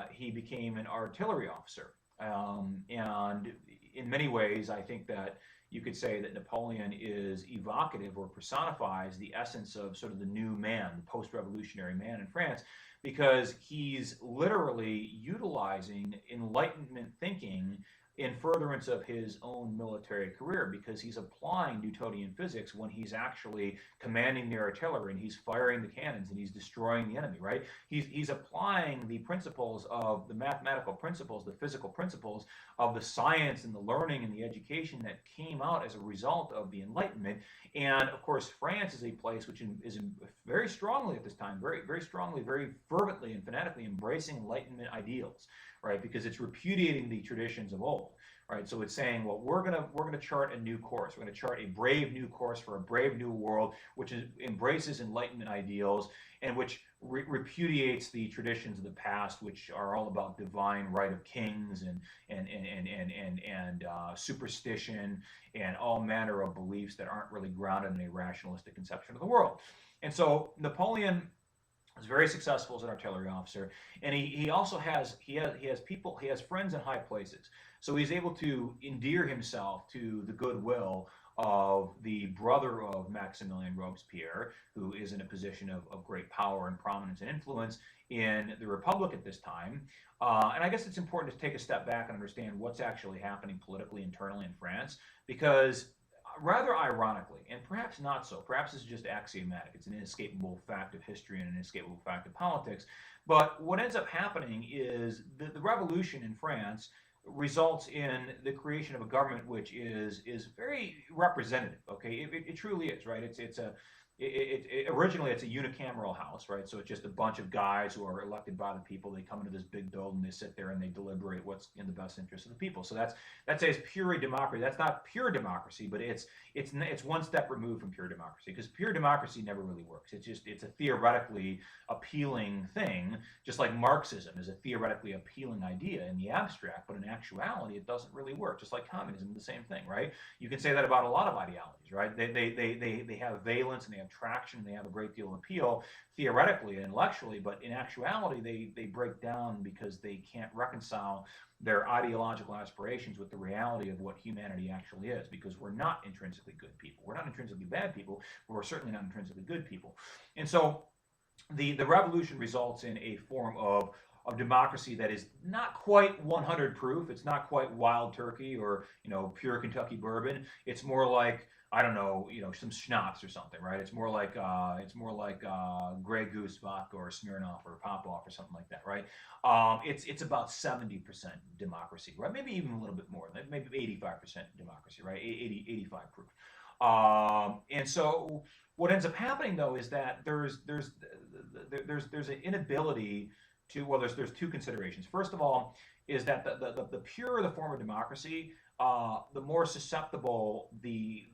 he became an artillery officer. And in many ways, I think that you could say that Napoleon is evocative or personifies the essence of sort of the new man, the post-revolutionary man in France, because he's literally utilizing Enlightenment thinking in furtherance of his own military career, because he's applying Newtonian physics when he's actually commanding the artillery and he's firing the cannons and he's destroying the enemy, right? He's applying the principles of the mathematical principles, the physical principles of the science and the learning and the education that came out as a result of the Enlightenment. And of course, France is a place which is very strongly at this time, very strongly, very fervently and fanatically embracing Enlightenment ideals, right? Because it's repudiating the traditions of old, right? So it's saying, well, we're gonna chart a new course. We're gonna chart a brave new course for a brave new world, which embraces Enlightenment ideals and which repudiates the traditions of the past, which are all about divine right of kings and superstition and all manner of beliefs that aren't really grounded in a rationalistic conception of the world. And so Napoleon was very successful as an artillery officer, and he also has friends in high places. So he's able to endear himself to the goodwill of the brother of Maximilien Robespierre, who is in a position of great power and prominence and influence in the Republic at this time. And I guess it's important to take a step back and understand what's actually happening politically internally in France, because rather ironically, and perhaps not so, perhaps it's just axiomatic, it's an inescapable fact of history and an inescapable fact of politics, but what ends up happening is the revolution in France results in the creation of a government which is very representative. Okay, it truly is, right? Originally it's a unicameral house, right? So it's just a bunch of guys who are elected by the people. They come into this big building, they sit there and they deliberate what's in the best interest of the people. So that's a pure democracy. That's not pure democracy, but it's one step removed from pure democracy, because pure democracy never really works. It's a theoretically appealing thing, just like Marxism is a theoretically appealing idea in the abstract, but in actuality it doesn't really work. Just like communism, the same thing, right? You can say that about a lot of ideologies, right? They have valence and they have traction, and they have a great deal of appeal theoretically and intellectually, but in actuality they break down because they can't reconcile their ideological aspirations with the reality of what humanity actually is, because we're not intrinsically good people. We're not intrinsically bad people, but we're certainly not intrinsically good people. And so the revolution results in a form of democracy that is not quite 100 proof. It's not quite wild turkey or pure Kentucky bourbon. It's more like, I don't know, some schnapps or something, right? It's more like Grey Goose vodka or Smirnoff or Popov or something like that, right? It's about 70% democracy, right? Maybe even a little bit more, maybe 85% democracy, right? 85 proof. And so what ends up happening though is that there's an inability to, well, there's two considerations. First of all, is that the purer the form of democracy, the more susceptible the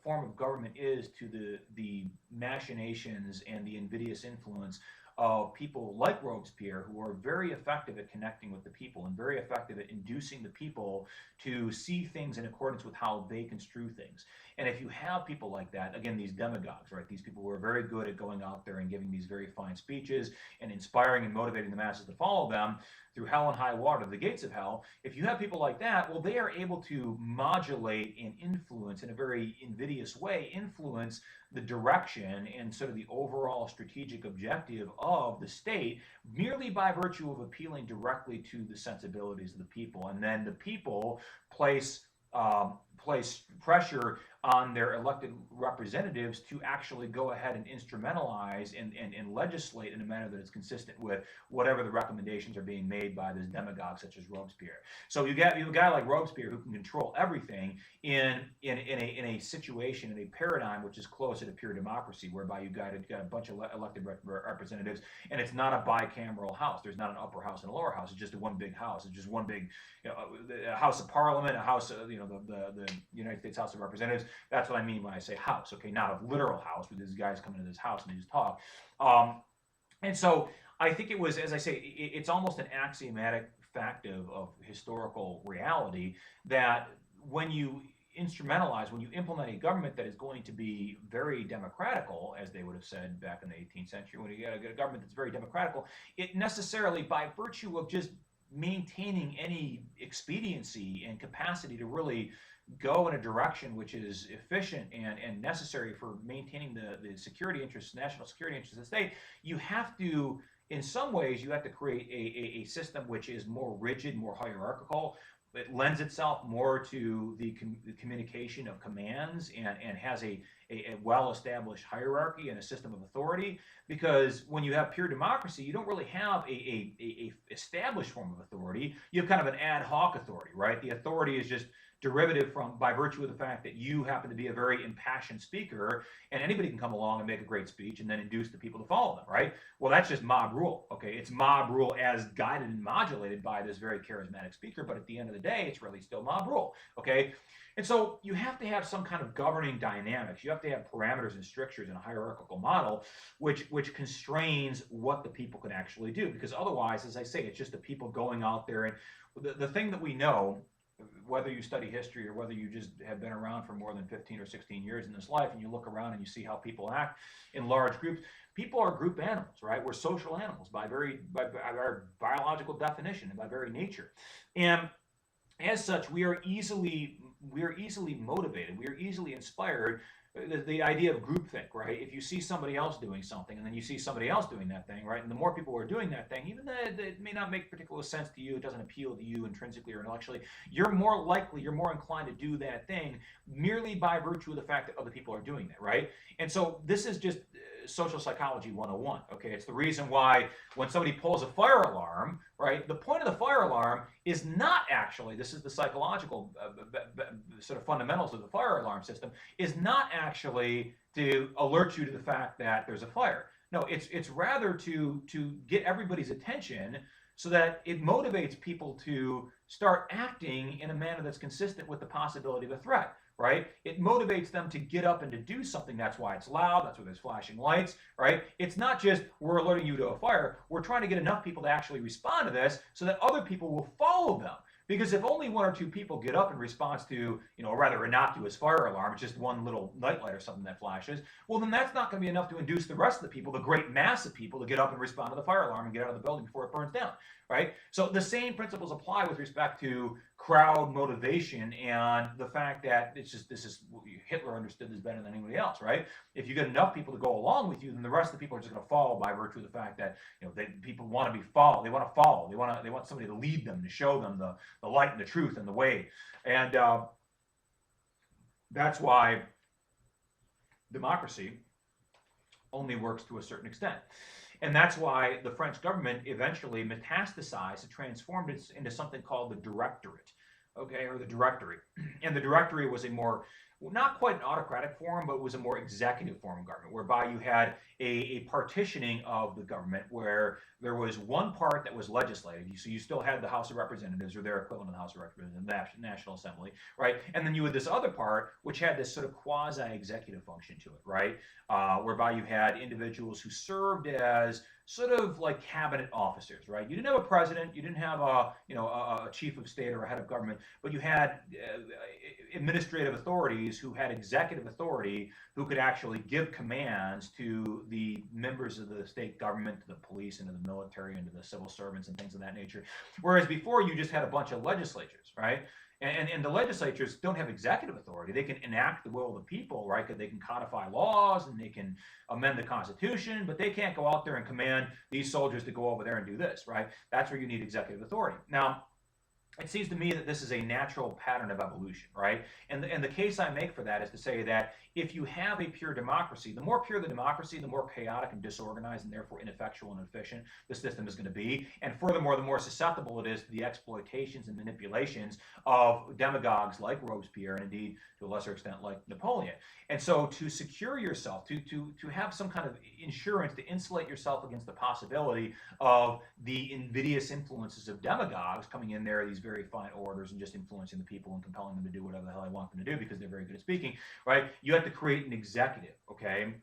form of government is to the machinations and the invidious influence of people like Robespierre, who are very effective at connecting with the people and very effective at inducing the people to see things in accordance with how they construe things. And if you have people like that, again, these demagogues, right? These people who are very good at going out there and giving these very fine speeches and inspiring and motivating the masses to follow them through hell and high water, the gates of hell. If you have people like that, well, they are able to modulate and influence in a very invidious way, influence the direction and sort of the overall strategic objective of the state merely by virtue of appealing directly to the sensibilities of the people. And then the people place pressure on their elected representatives to actually go ahead and instrumentalize and legislate in a manner that is consistent with whatever the recommendations are being made by this demagogue such as Robespierre. So you have a guy like Robespierre who can control everything in a situation, in a paradigm which is closer to pure democracy, whereby you've got a bunch of elected representatives, and it's not a bicameral house. There's not an upper house and a lower house. It's just one big house. It's just one big a House of Parliament, a House of, the United States House of Representatives. That's what I mean when I say house, okay? Not a literal house where these guys come into this house and they just talk. And so I think it was, as I say, it's almost an axiomatic fact of historical reality that when you instrumentalize, when you implement a government that is going to be very democratical, as they would have said back in the 18th century, when you get a government that's very democratical, it necessarily, by virtue of just maintaining any expediency and capacity to really go in a direction which is efficient and necessary for maintaining the security interests, national security interests of the state, you have to, in some ways, you have to create a system which is more rigid, more hierarchical. It lends itself more to the communication of commands and has a well-established hierarchy and a system of authority. Because when you have pure democracy, you don't really have a established form of authority. You have kind of an ad hoc authority, right? The authority is just derivative by virtue of the fact that you happen to be a very impassioned speaker, and anybody can come along and make a great speech and then induce the people to follow them, right? Well, that's just mob rule, okay? It's mob rule as guided and modulated by this very charismatic speaker, but at the end of the day, it's really still mob rule, okay? And so you have to have some kind of governing dynamics. You have to have parameters and strictures in a hierarchical model, which constrains what the people can actually do. Because otherwise, as I say, it's just the people going out there. And the thing that we know, whether you study history or whether you just have been around for more than 15 or 16 years in this life, and you look around and you see how people act in large groups, people are group animals, right? We're social animals by our biological definition and by very nature. And as such, we are easily motivated. We are easily inspired. The idea of groupthink, right? If you see somebody else doing something and then you see somebody else doing that thing, right? And the more people are doing that thing, even though it may not make particular sense to you, it doesn't appeal to you intrinsically or intellectually, you're more inclined to do that thing merely by virtue of the fact that other people are doing that, right? And so this is just social psychology 101, okay? It's the reason why when somebody pulls a fire alarm, right, the point of the fire alarm is not actually, this is the psychological sort of fundamentals of the fire alarm system, is not actually to alert you to the fact that there's a fire. No, it's rather to get everybody's attention so that it motivates people to start acting in a manner that's consistent with the possibility of a threat, right? It motivates them to get up and to do something. That's why it's loud. That's why there's flashing lights, right? It's not just we're alerting you to a fire. We're trying to get enough people to actually respond to this so that other people will follow them. Because if only one or two people get up in response to, a rather innocuous fire alarm, it's just one little nightlight or something that flashes, well, then that's not going to be enough to induce the rest of the people, the great mass of people, to get up and respond to the fire alarm and get out of the building before it burns down, right? So the same principles apply with respect to crowd motivation and the fact that it's just this is Hitler understood this better than anybody else, right? If you get enough people to go along with you, then the rest of the people are just going to follow by virtue of the fact that people want to be followed. They want to follow. They want somebody to lead them, to show them the light and the truth and the way. And that's why democracy only works to a certain extent. And that's why the French government eventually metastasized and transformed it into something called the Directorate, okay, or the Directory. And the Directory was a more, not quite an autocratic form, but it was a more executive form of government, whereby you had a partitioning of the government where there was one part that was legislative. So you still had the House of Representatives, or their equivalent of the House of Representatives, the National Assembly, right? And then you had this other part, which had this sort of quasi-executive function to it, right? Whereby you had individuals who served as sort of like cabinet officers, right? You didn't have a president, you didn't have a chief of state or a head of government, but you had administrative authorities who had executive authority, who could actually give commands to the members of the state government, to the police, and to the military, and to the civil servants, and things of that nature. Whereas before, you just had a bunch of legislatures, right? And the legislatures don't have executive authority. They can enact the will of the people, right? Because they can codify laws and they can amend the Constitution, but they can't go out there and command these soldiers to go over there and do this, right? That's where you need executive authority. Now, it seems to me that this is a natural pattern of evolution, right? And the case I make for that is to say that if you have a pure democracy, the more pure the democracy, the more chaotic and disorganized and therefore ineffectual and inefficient the system is going to be. And furthermore, the more susceptible it is to the exploitations and manipulations of demagogues like Robespierre, and indeed to a lesser extent like Napoleon. And so to secure yourself, to have some kind of insurance to insulate yourself against the possibility of the invidious influences of demagogues coming in there, these very fine orators, and just influencing the people and compelling them to do whatever the hell they want them to do because they're very good at speaking, right? You have to create an executive, okay?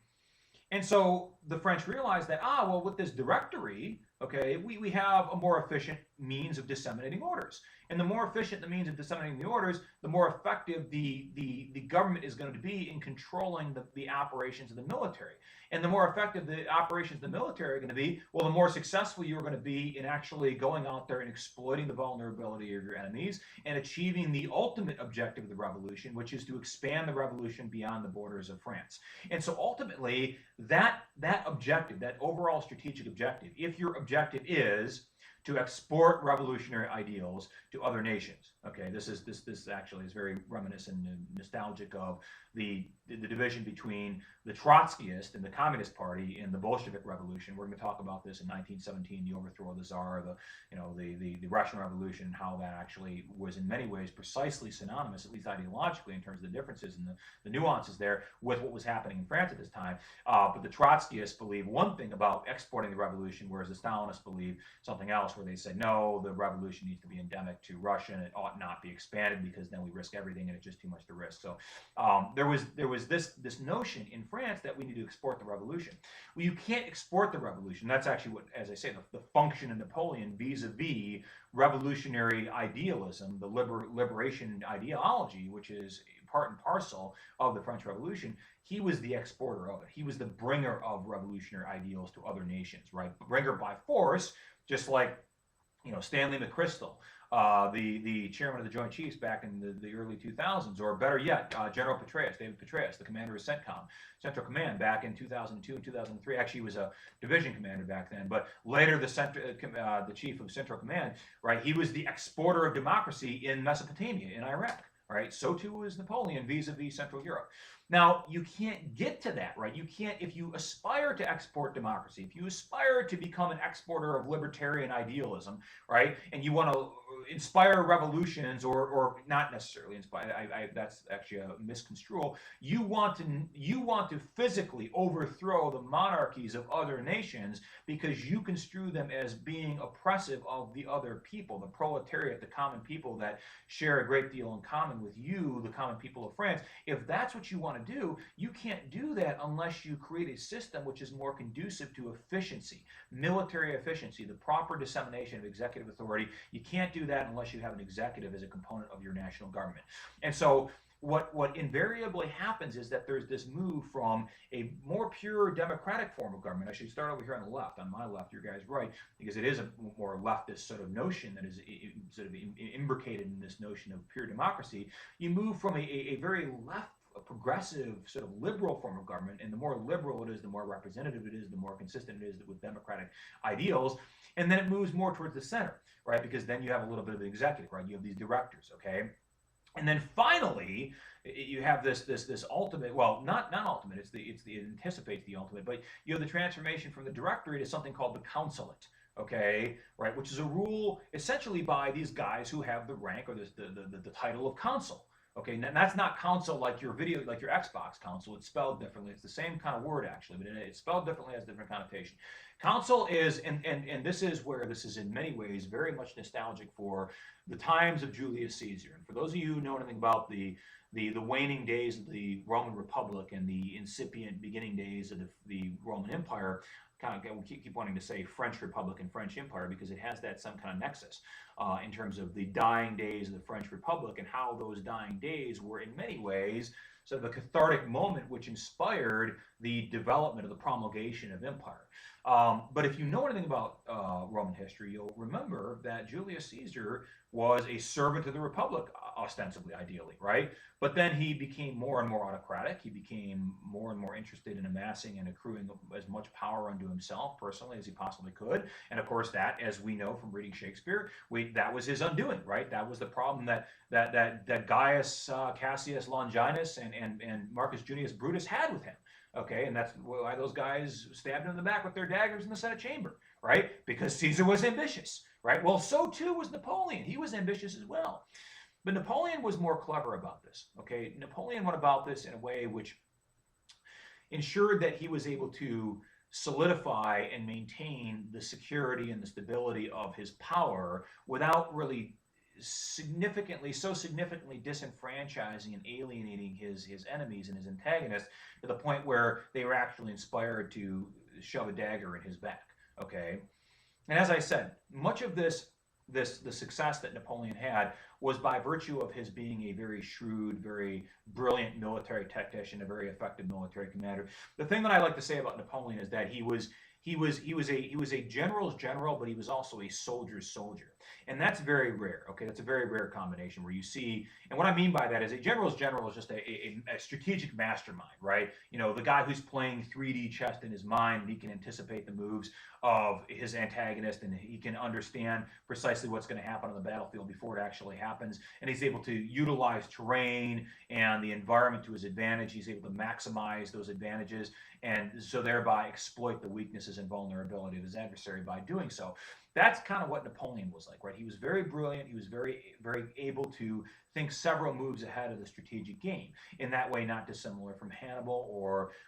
And so the French realized that, well, with this directory, okay, we have a more efficient means of disseminating orders. And the more efficient the means of disseminating the orders, the more effective the government is going to be in controlling the operations of the military. And the more effective the operations of the military are going to be, well, the more successful you're going to be in actually going out there and exploiting the vulnerability of your enemies and achieving the ultimate objective of the revolution, which is to expand the revolution beyond the borders of France. And so ultimately, that objective, that overall strategic objective, if your objective is to export revolutionary ideals to other nations. Okay, this actually is very reminiscent and nostalgic of the division between the Trotskyist and the Communist Party in the Bolshevik Revolution. We're going to talk about this in 1917, the overthrow of the Tsar, the Russian Revolution, how that actually was in many ways precisely synonymous, at least ideologically, in terms of the differences and the nuances there, with what was happening in France at this time. But the Trotskyists believe one thing about exporting the revolution, whereas the Stalinists believe something else, where they say, no, the revolution needs to be endemic to Russia and it ought not be expanded because then we risk everything and it's just too much to risk. So there was this notion in France that we need to export the revolution. Well, you can't export the revolution. That's actually what, as I say, the function of Napoleon vis-a-vis revolutionary idealism, the liberation ideology, which is part and parcel of the French Revolution. He was the exporter of it. He was the bringer of revolutionary ideals to other nations, right? Bringer by force, just like Stanley McChrystal, the chairman of the Joint Chiefs back in the early 2000s, or better yet, General Petraeus, David Petraeus, the commander of CENTCOM, Central Command, back in 2002 and 2003. Actually, he was a division commander back then, but later the chief of Central Command, right? He was the exporter of democracy in Mesopotamia, in Iraq, right? So too was Napoleon vis-a-vis Central Europe. Now, you can't get to that, right? You can't, if you aspire to export democracy, if you aspire to become an exporter of libertarian idealism, right, and you want to inspire revolutions, or not necessarily inspire, that's actually a misconstrual, you want to physically overthrow the monarchies of other nations because you construe them as being oppressive of the other people, the proletariat, the common people that share a great deal in common with you, the common people of France. If that's what you want to do, you can't do that unless you create a system which is more conducive to efficiency, military efficiency, the proper dissemination of executive authority. You can't do that unless you have an executive as a component of your national government. And so what invariably happens is that there's this move from a more pure democratic form of government. I should start over here on the left, on my left, your guys right, because it is a more leftist sort of notion that is sort of imbricated in this notion of pure democracy. You move from a very left, a progressive sort of liberal form of government, and the more liberal it is, the more representative it is, the more consistent it is with democratic ideals, and then it moves more towards the center, right? Because then you have a little bit of the executive, right? You have these directors, okay? And then finally, you have this ultimate, well, not ultimate, it anticipates the ultimate, but you have the transformation from the directory to something called the consulate, okay, right, which is a rule essentially by these guys who have the rank or the title of consul. Okay, and that's not console like your Xbox console. It's spelled differently. It's the same kind of word actually, but it's spelled differently, has a different connotation. Console is, and this is where this is in many ways very much nostalgic for the times of Julius Caesar. And for those of you who know anything about the waning days of the Roman Republic and the incipient beginning days of the Roman Empire, we keep wanting to say French Republic and French Empire because it has that some kind of nexus in terms of the dying days of the French Republic and how those dying days were in many ways sort of a cathartic moment which inspired the development of the promulgation of empire. But if you know anything about Roman history, you'll remember that Julius Caesar was a servant of the Republic, ostensibly, ideally, right? But then he became more and more autocratic. He became more and more interested in amassing and accruing as much power unto himself personally as he possibly could. And of course, that, as we know from reading Shakespeare, that was his undoing, right? That was the problem that Gaius Cassius Longinus and Marcus Junius Brutus had with him. Okay, and that's why those guys stabbed him in the back with their daggers in the Senate chamber, right? Because Caesar was ambitious, right? Well, so too was Napoleon. He was ambitious as well. But Napoleon was more clever about this, okay? Napoleon went about this in a way which ensured that he was able to solidify and maintain the security and the stability of his power without really significantly disenfranchising and alienating his enemies and his antagonists to the point where they were actually inspired to shove a dagger in his back. Okay, and as I said, much of the success that Napoleon had was by virtue of his being a very shrewd, very brilliant military tactician, a very effective military commander. The thing that I like to say about Napoleon is that he was a general's general, but he was also a soldier's soldier. And that's very rare, okay? That's a very rare combination where you see, and what I mean by that is a general's general is just a strategic mastermind, right? You know, the guy who's playing 3D chess in his mind, and he can anticipate the moves of his antagonist, and he can understand precisely what's going to happen on the battlefield before it actually happens, and he's able to utilize terrain and the environment to his advantage. He's able to maximize those advantages, and so thereby exploit the weaknesses and vulnerability of his adversary by doing so. That's kind of what Napoleon was like, right? He was very brilliant. He was very, very able to think several moves ahead of the strategic game. In that way, not dissimilar from Hannibal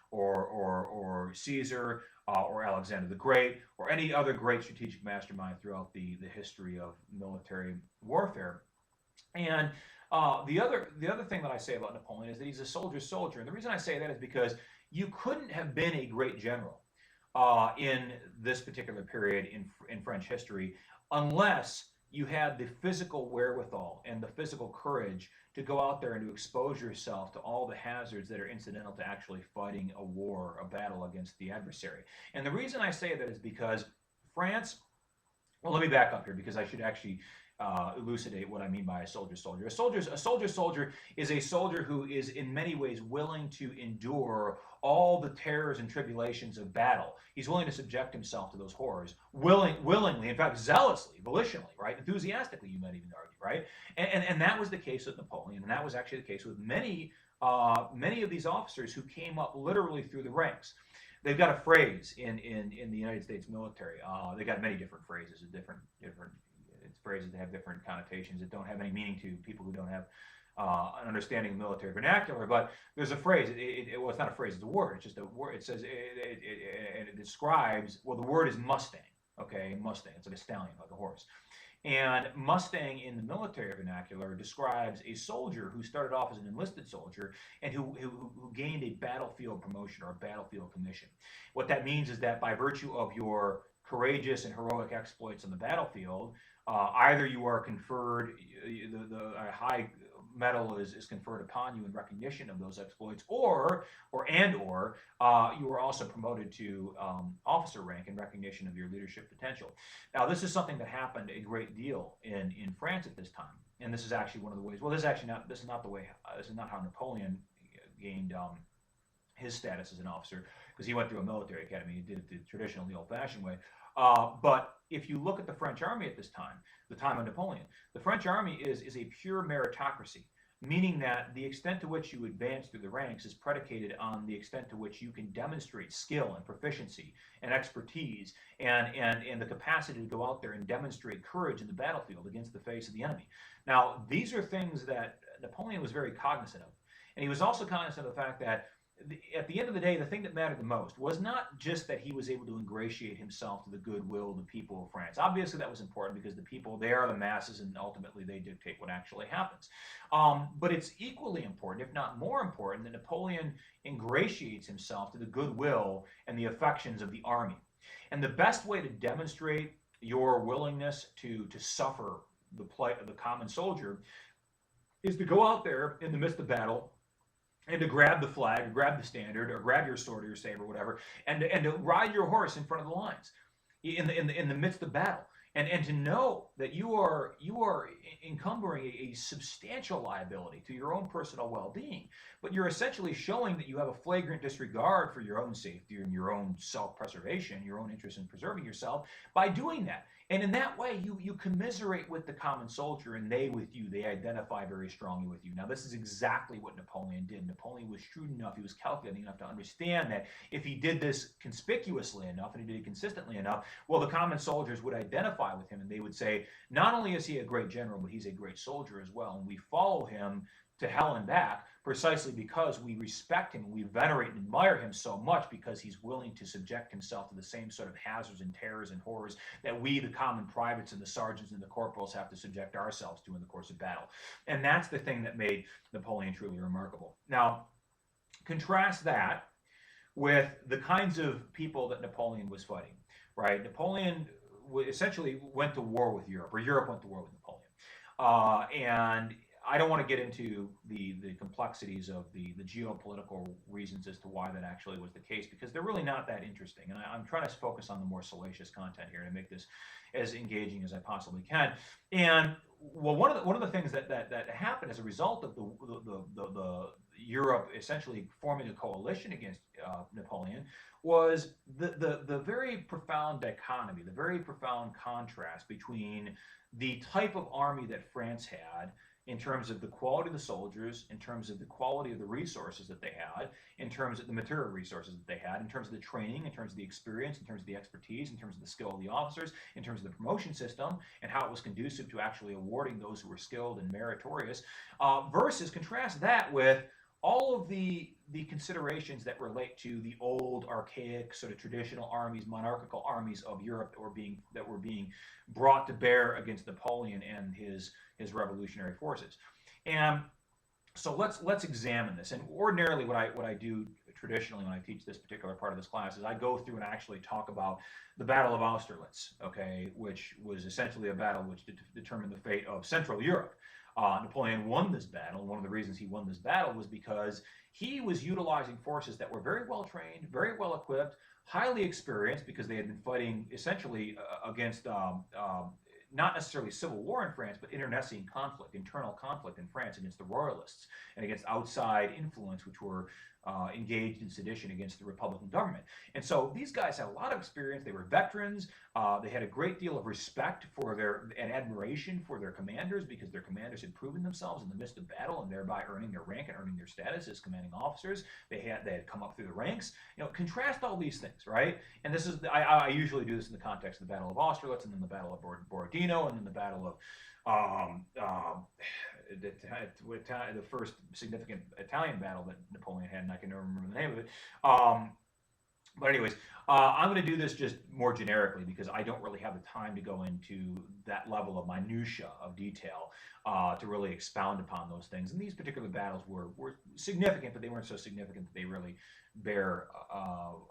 or Caesar or Alexander the Great or any other great strategic mastermind throughout the history of military warfare. And the other thing that I say about Napoleon is that he's a soldier's soldier. And the reason I say that is because you couldn't have been a great general in this particular period in French history unless you had the physical wherewithal and the physical courage to go out there and to expose yourself to all the hazards that are incidental to actually fighting a war, a battle against the adversary. And the reason I say that is because France, well, let me back up here because I should actually elucidate what I mean by a soldier's soldier. A soldier's soldier is a soldier who is in many ways willing to endure all the terrors and tribulations of battle. He's willing to subject himself to those horrors willingly, in fact, zealously, volitionally, right? Enthusiastically, you might even argue, right? And that was the case with Napoleon, and that was actually the case with many of these officers who came up literally through the ranks. They've got a phrase in the United States military. They got many different phrases, different phrases that have different connotations that don't have any meaning to people who don't have an understanding of military vernacular. But there's a phrase. Well, it's not a phrase. It's a word. It's just a word. It says it describes. Well, the word is Mustang. Okay, Mustang. It's like a stallion, like a horse. And Mustang in the military vernacular describes a soldier who started off as an enlisted soldier and who gained a battlefield promotion or a battlefield commission. What that means is that by virtue of your courageous and heroic exploits on the battlefield, either you are conferred a high medal is conferred upon you in recognition of those exploits, or you are also promoted to officer rank in recognition of your leadership potential. Now, this is something that happened a great deal in France at this time, and this is actually one of the ways. Well, this is actually not. This is not the way. This is not how Napoleon gained his status as an officer, because he went through a military academy. He did it the traditional, the old-fashioned way. But if you look at the French army at this time, the time of Napoleon, the French army is a pure meritocracy, meaning that the extent to which you advance through the ranks is predicated on the extent to which you can demonstrate skill and proficiency and expertise and the capacity to go out there and demonstrate courage in the battlefield against the face of the enemy. Now, these are things that Napoleon was very cognizant of. And he was also cognizant of the fact that at the end of the day, the thing that mattered the most was not just that he was able to ingratiate himself to the goodwill of the people of France. Obviously, that was important because the people, they are the masses, and ultimately they dictate what actually happens. But it's equally important, if not more important, that Napoleon ingratiates himself to the goodwill and the affections of the army. And the best way to demonstrate your willingness to suffer the plight of the common soldier is to go out there in the midst of battle and to grab the flag, or grab the standard, or grab your sword or your saber, or whatever, and to ride your horse in front of the lines in the midst of battle, and to know that you are encumbering a substantial liability to your own personal well-being, but you're essentially showing that you have a flagrant disregard for your own safety and your own self-preservation, your own interest in preserving yourself by doing that. And in that way, you commiserate with the common soldier, and they with you. They identify very strongly with you. Now, this is exactly what Napoleon did. Napoleon was shrewd enough, he was calculating enough to understand that if he did this conspicuously enough, and he did it consistently enough, well, the common soldiers would identify with him, and they would say, not only is he a great general, but he's a great soldier as well, and we follow him to hell and back, precisely because we respect him, we venerate and admire him so much, because he's willing to subject himself to the same sort of hazards and terrors and horrors that we, the common privates and the sergeants and the corporals, have to subject ourselves to in the course of battle. And that's the thing that made Napoleon truly remarkable. Now, contrast that with the kinds of people that Napoleon was fighting, right? Napoleon essentially went to war with Europe, or Europe went to war with Napoleon. And I don't want to get into the complexities of the geopolitical reasons as to why that actually was the case, because they're really not that interesting. And I'm trying to focus on the more salacious content here to make this as engaging as I possibly can. And well, one of the things that happened as a result of the Europe essentially forming a coalition against Napoleon was the very profound dichotomy, the very profound contrast between the type of army that France had, in terms of the quality of the soldiers, in terms of the quality of the resources that they had, in terms of the material resources that they had, in terms of the training, in terms of the experience, in terms of the expertise, in terms of the skill of the officers, in terms of the promotion system, and how it was conducive to actually awarding those who were skilled and meritorious, versus contrast that with all of the considerations that relate to the old, archaic, sort of traditional armies, monarchical armies of Europe that were being brought to bear against Napoleon and his revolutionary forces. And so let's examine this. And ordinarily, what I do traditionally when I teach this particular part of this class is I go through and actually talk about the Battle of Austerlitz, okay, which was essentially a battle which determined the fate of Central Europe. Napoleon won this battle. One of the reasons he won this battle was because he was utilizing forces that were very well trained, very well equipped, highly experienced, because they had been fighting essentially against not necessarily civil war in France, but internecine conflict, internal conflict in France against the royalists and against outside influence, which were engaged in sedition against the Republican government. And so these guys had a lot of experience. They were veterans. They had a great deal of respect for and admiration for their commanders, because their commanders had proven themselves in the midst of battle, and thereby earning their rank and earning their status as commanding officers. They had come up through the ranks. Contrast all these things, right? And this is I usually do this in the context of the Battle of Austerlitz, and then the Battle of Borodino, and then the Battle of the first significant Italian battle that Napoleon had, and I can never remember the name of it. But anyways, I'm going to do this just more generically, because I don't really have the time to go into that level of minutia of detail to really expound upon those things. And these particular battles were significant, but they weren't so significant that they really bear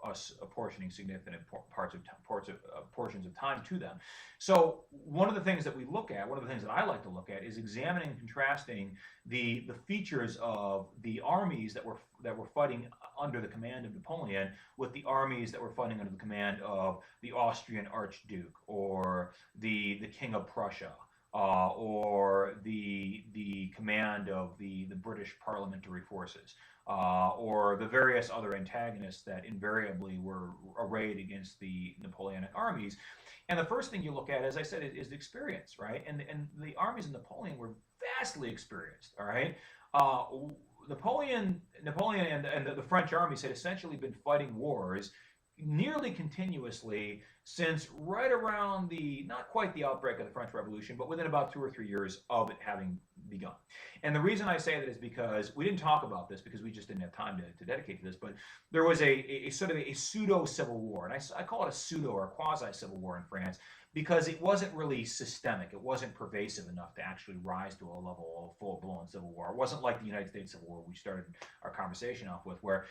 us apportioning significant portions of time to them. So one of the things that we look at, one of the things that I like to look at, is examining and contrasting the features of the armies that were fighting under the command of Napoleon with the armies that were fighting under the command of the Austrian Archduke or the King of Prussia. Or the command of the British parliamentary forces, or the various other antagonists that invariably were arrayed against the Napoleonic armies. And the first thing you look at, as I said, is experience, right? And the armies of Napoleon were vastly experienced, all right? Napoleon and the French armies had essentially been fighting wars nearly continuously since right around not quite the outbreak of the French Revolution, but within about 2 or 3 years of it having begun. And the reason I say that is because we didn't talk about this because we just didn't have time to dedicate to this, but there was a sort of a pseudo civil war, and I call it a pseudo or quasi civil war in France, because it wasn't really systemic. It wasn't pervasive enough to actually rise to a level of full-blown civil war. It wasn't like the United States Civil War we started our conversation off with, where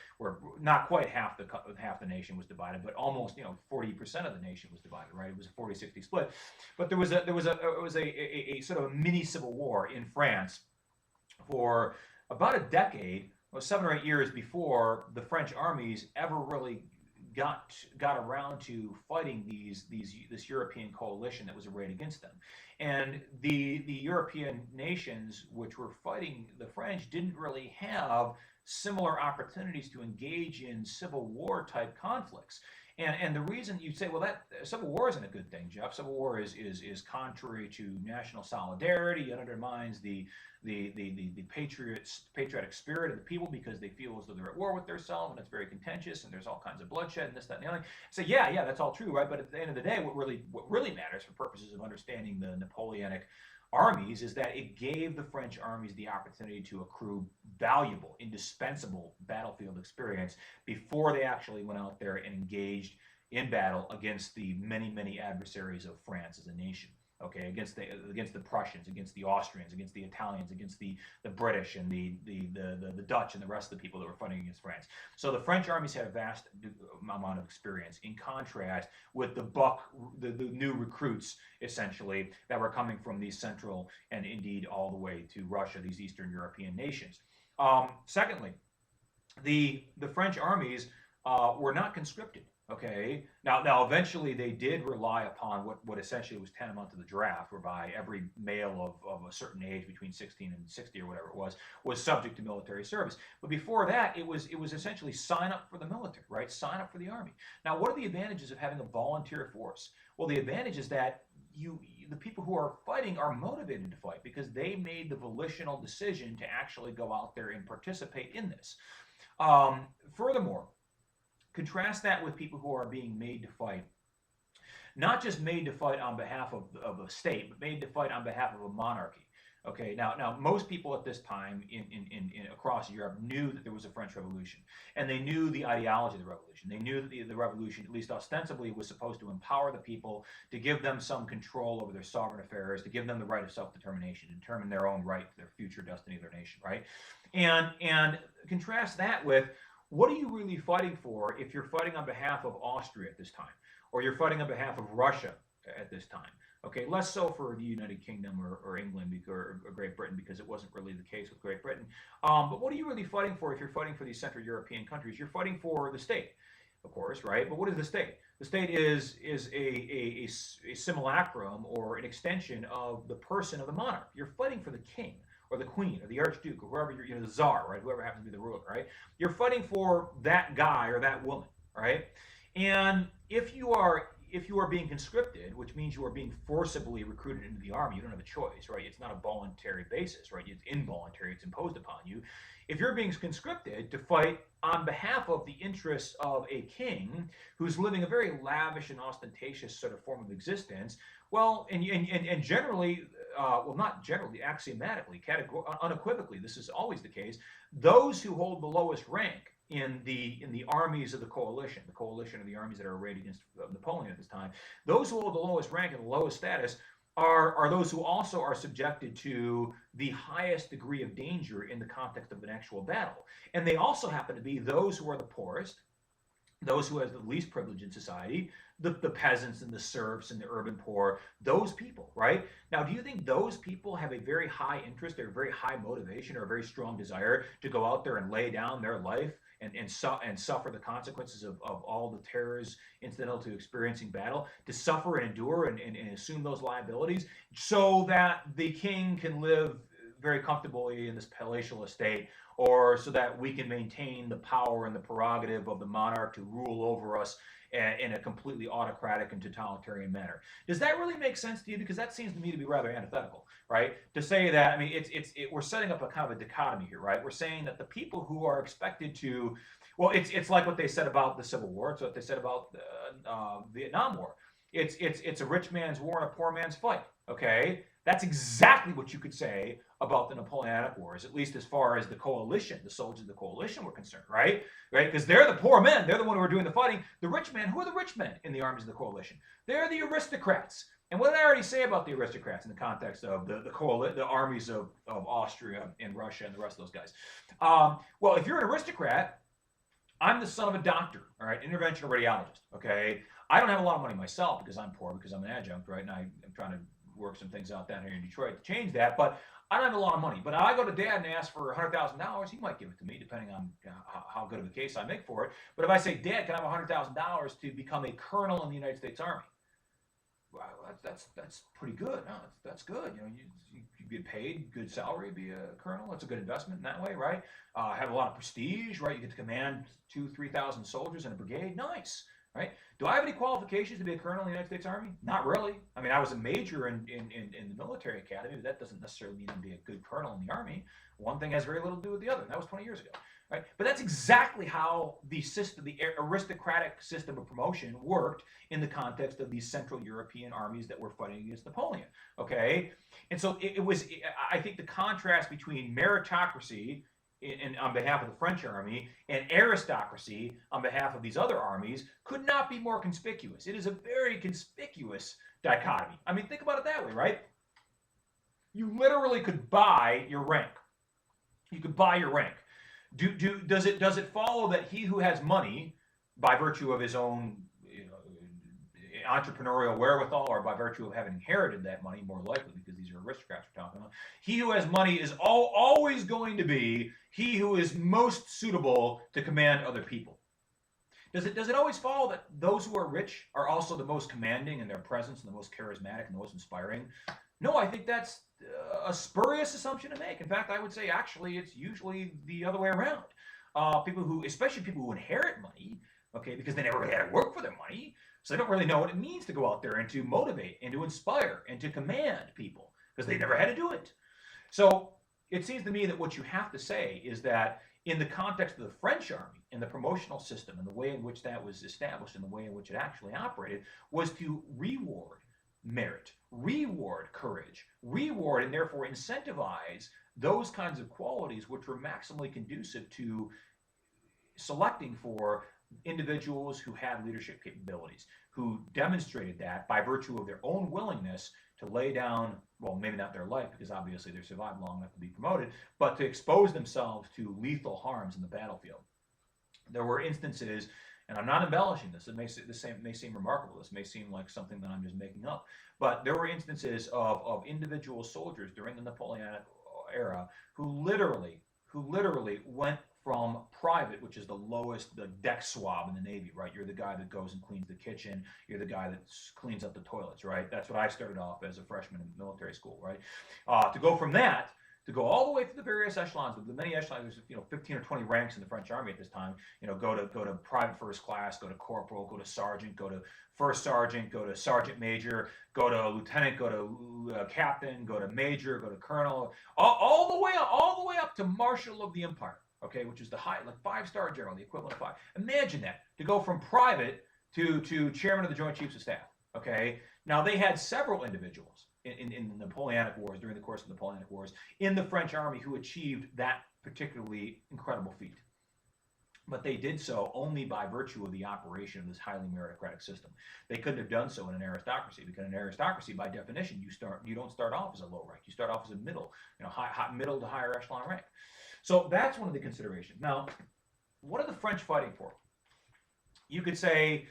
not quite half the nation was divided, but almost 40% of the nation was divided. Right? It was a 40-60 split. But there was a sort of a mini civil war in France for about a decade, or 7 or 8 years before the French armies ever really got around to fighting this European coalition that was arrayed against them. And the European nations which were fighting the French didn't really have similar opportunities to engage in civil war type conflicts. And the reason you say, well, that civil war isn't a good thing, Jeff. Civil war is contrary to national solidarity. It undermines the patriotic spirit of the people because they feel as though they're at war with themselves, and it's very contentious, and there's all kinds of bloodshed and this, that, and the other. So yeah, that's all true, right? But at the end of the day, what really matters for purposes of understanding the Napoleonic armies is that it gave the French armies the opportunity to accrue valuable, indispensable battlefield experience before they actually went out there and engaged in battle against the many adversaries of France as a nation. Okay, against the Prussians, against the Austrians, against the Italians, against the British and the Dutch and the rest of the people that were fighting against France. So the French armies had a vast amount of experience, in contrast with the new recruits, essentially, that were coming from these central and indeed all the way to Russia, these Eastern European nations. Secondly, the French armies were not conscripted. Okay. Now, eventually they did rely upon what essentially was tantamount to the draft, whereby every male of a certain age, between 16 and 60 or whatever it was subject to military service. But before that, it was essentially sign up for the military, right? Sign up for the army. Now, what are the advantages of having a volunteer force? Well, the advantage is that the people who are fighting are motivated to fight because they made the volitional decision to actually go out there and participate in this. Furthermore, contrast that with people who are being made to fight, not just made to fight on behalf of a state, but made to fight on behalf of a monarchy. Okay, now most people at this time in across Europe knew that there was a French Revolution, and they knew the ideology of the revolution. They knew that the revolution, at least ostensibly, was supposed to empower the people, to give them some control over their sovereign affairs, to give them the right of self-determination, to determine their own right to their future destiny of their nation, right? And contrast that with, what are you really fighting for if you're fighting on behalf of Austria at this time, or you're fighting on behalf of Russia at this time? Okay, less so for the United Kingdom or England or Great Britain, because it wasn't really the case with Great Britain. But what are you really fighting for if you're fighting for these Central European countries? You're fighting for the state, of course, right? But what is the state? The state is a simulacrum or an extension of the person of the monarch. You're fighting for the king, or the queen, or the archduke, or whoever you're, the czar, right? Whoever happens to be the ruler, right? You're fighting for that guy or that woman, right? And if you are being conscripted, which means you are being forcibly recruited into the army, you don't have a choice, right? It's not a voluntary basis, right? It's involuntary, it's imposed upon you. If you're being conscripted to fight on behalf of the interests of a king who's living a very lavish and ostentatious sort of form of existence, well, and generally, well, not generally, axiomatically, unequivocally, this is always the case, those who hold the lowest rank in the armies of the coalition of the armies that are arrayed against Napoleon at this time, those who hold the lowest rank and the lowest status are those who also are subjected to the highest degree of danger in the context of an actual battle. And they also happen to be those who are the poorest, those who have the least privilege in society, the peasants and the serfs and the urban poor, those people, right? Now, do you think those people have a very high interest, or a very high motivation, or a very strong desire to go out there and lay down their life and suffer the consequences of all the terrors incidental to experiencing battle, to suffer and endure and assume those liabilities so that the king can live very comfortably in this palatial estate, or so that we can maintain the power and the prerogative of the monarch to rule over us in a completely autocratic and totalitarian manner? Does that really make sense to you? Because that seems to me to be rather antithetical, right? To say that, I mean, we're setting up a kind of a dichotomy here, right? We're saying that the people who are expected to, well, it's like what they said about the Civil War. It's what they said about the Vietnam War. It's a rich man's war and a poor man's fight. Okay, that's exactly what you could say about the Napoleonic Wars, at least as far as the coalition, the soldiers of the coalition were concerned, right? Right? Because they're the poor men, they're the one who are doing the fighting. The rich men, who are the rich men in the armies of the coalition? They're the aristocrats. And what did I already say about the aristocrats in the context of the armies of Austria and Russia and the rest of those guys? Well, if you're an aristocrat, I'm the son of a doctor, all right, interventional radiologist, okay? I don't have a lot of money myself because I'm poor, because I'm an adjunct, right? And I'm trying to work some things out down here in Detroit to change that, but I don't have a lot of money. But I go to Dad and ask for $100,000, he might give it to me, depending on how good of a case I make for it. But if I say, Dad, can I have $100,000 to become a colonel in the United States Army? Wow, that's pretty good. No, that's good. You know, you get paid good salary, be a colonel. That's a good investment in that way, right? Have a lot of prestige, right? You get to command 2,000-3,000 soldiers in a brigade. Nice, right? Do I have any qualifications to be a colonel in the United States Army? Not really. I mean, I was a major in the military academy, but that doesn't necessarily mean to be a good colonel in the Army. One thing has very little to do with the other, and that was 20 years ago. Right? But that's exactly how the system, the aristocratic system of promotion worked in the context of these Central European armies that were fighting against Napoleon. Okay, and so it was. I think the contrast between meritocracy on behalf of the French army and aristocracy on behalf of these other armies could not be more conspicuous. It is a very conspicuous dichotomy. I mean, think about it that way, right? You literally could buy your rank. You could buy your rank. Does it follow that he who has money, by virtue of his own entrepreneurial wherewithal, or by virtue of having inherited that money, more likely because these are aristocrats we're talking about, he who has money is always going to be he who is most suitable to command other people? Does it always follow that those who are rich are also the most commanding in their presence and the most charismatic and the most inspiring? No, I think that's a spurious assumption to make. In fact, I would say actually it's usually the other way around. Especially people who inherit money, okay, because they never really had to work for their money, so they don't really know what it means to go out there and to motivate and to inspire and to command people because they never had to do it. So it seems to me that what you have to say is that in the context of the French army and the promotional system and the way in which that was established and the way in which it actually operated was to reward merit, reward courage, reward and therefore incentivize those kinds of qualities which were maximally conducive to selecting for individuals who had leadership capabilities, who demonstrated that by virtue of their own willingness to lay down, well, maybe not their life, because obviously they survived long enough to be promoted, but to expose themselves to lethal harms in the battlefield. There were instances, and I'm not embellishing this, this may seem remarkable, this may seem like something that I'm just making up, but there were instances of individual soldiers during the Napoleonic era who literally went from private, which is the lowest, the deck swab in the Navy, right? You're the guy that goes and cleans the kitchen. You're the guy that cleans up the toilets, right? That's what I started off as a freshman in military school, right? To go from that, to go all the way through the various echelons, the many echelons, there's 15 or 20 ranks in the French army at this time. Go to private first class, go to corporal, go to sergeant, go to first sergeant, go to sergeant major, go to lieutenant, go to captain, go to major, go to colonel, all the way up to marshal of the empire. Okay, which is the high, like 5-star general, the equivalent of 5. Imagine that, to go from private to chairman of the Joint Chiefs of Staff. Okay, now they had several individuals in the Napoleonic Wars, during the course of the Napoleonic Wars, in the French army who achieved that particularly incredible feat. But they did so only by virtue of the operation of this highly meritocratic system. They couldn't have done so in an aristocracy, because in an aristocracy, by definition, you don't start off as a low rank. You start off as a middle, middle to higher echelon rank. So that's one of the considerations. Now, what are the French fighting for? You could say,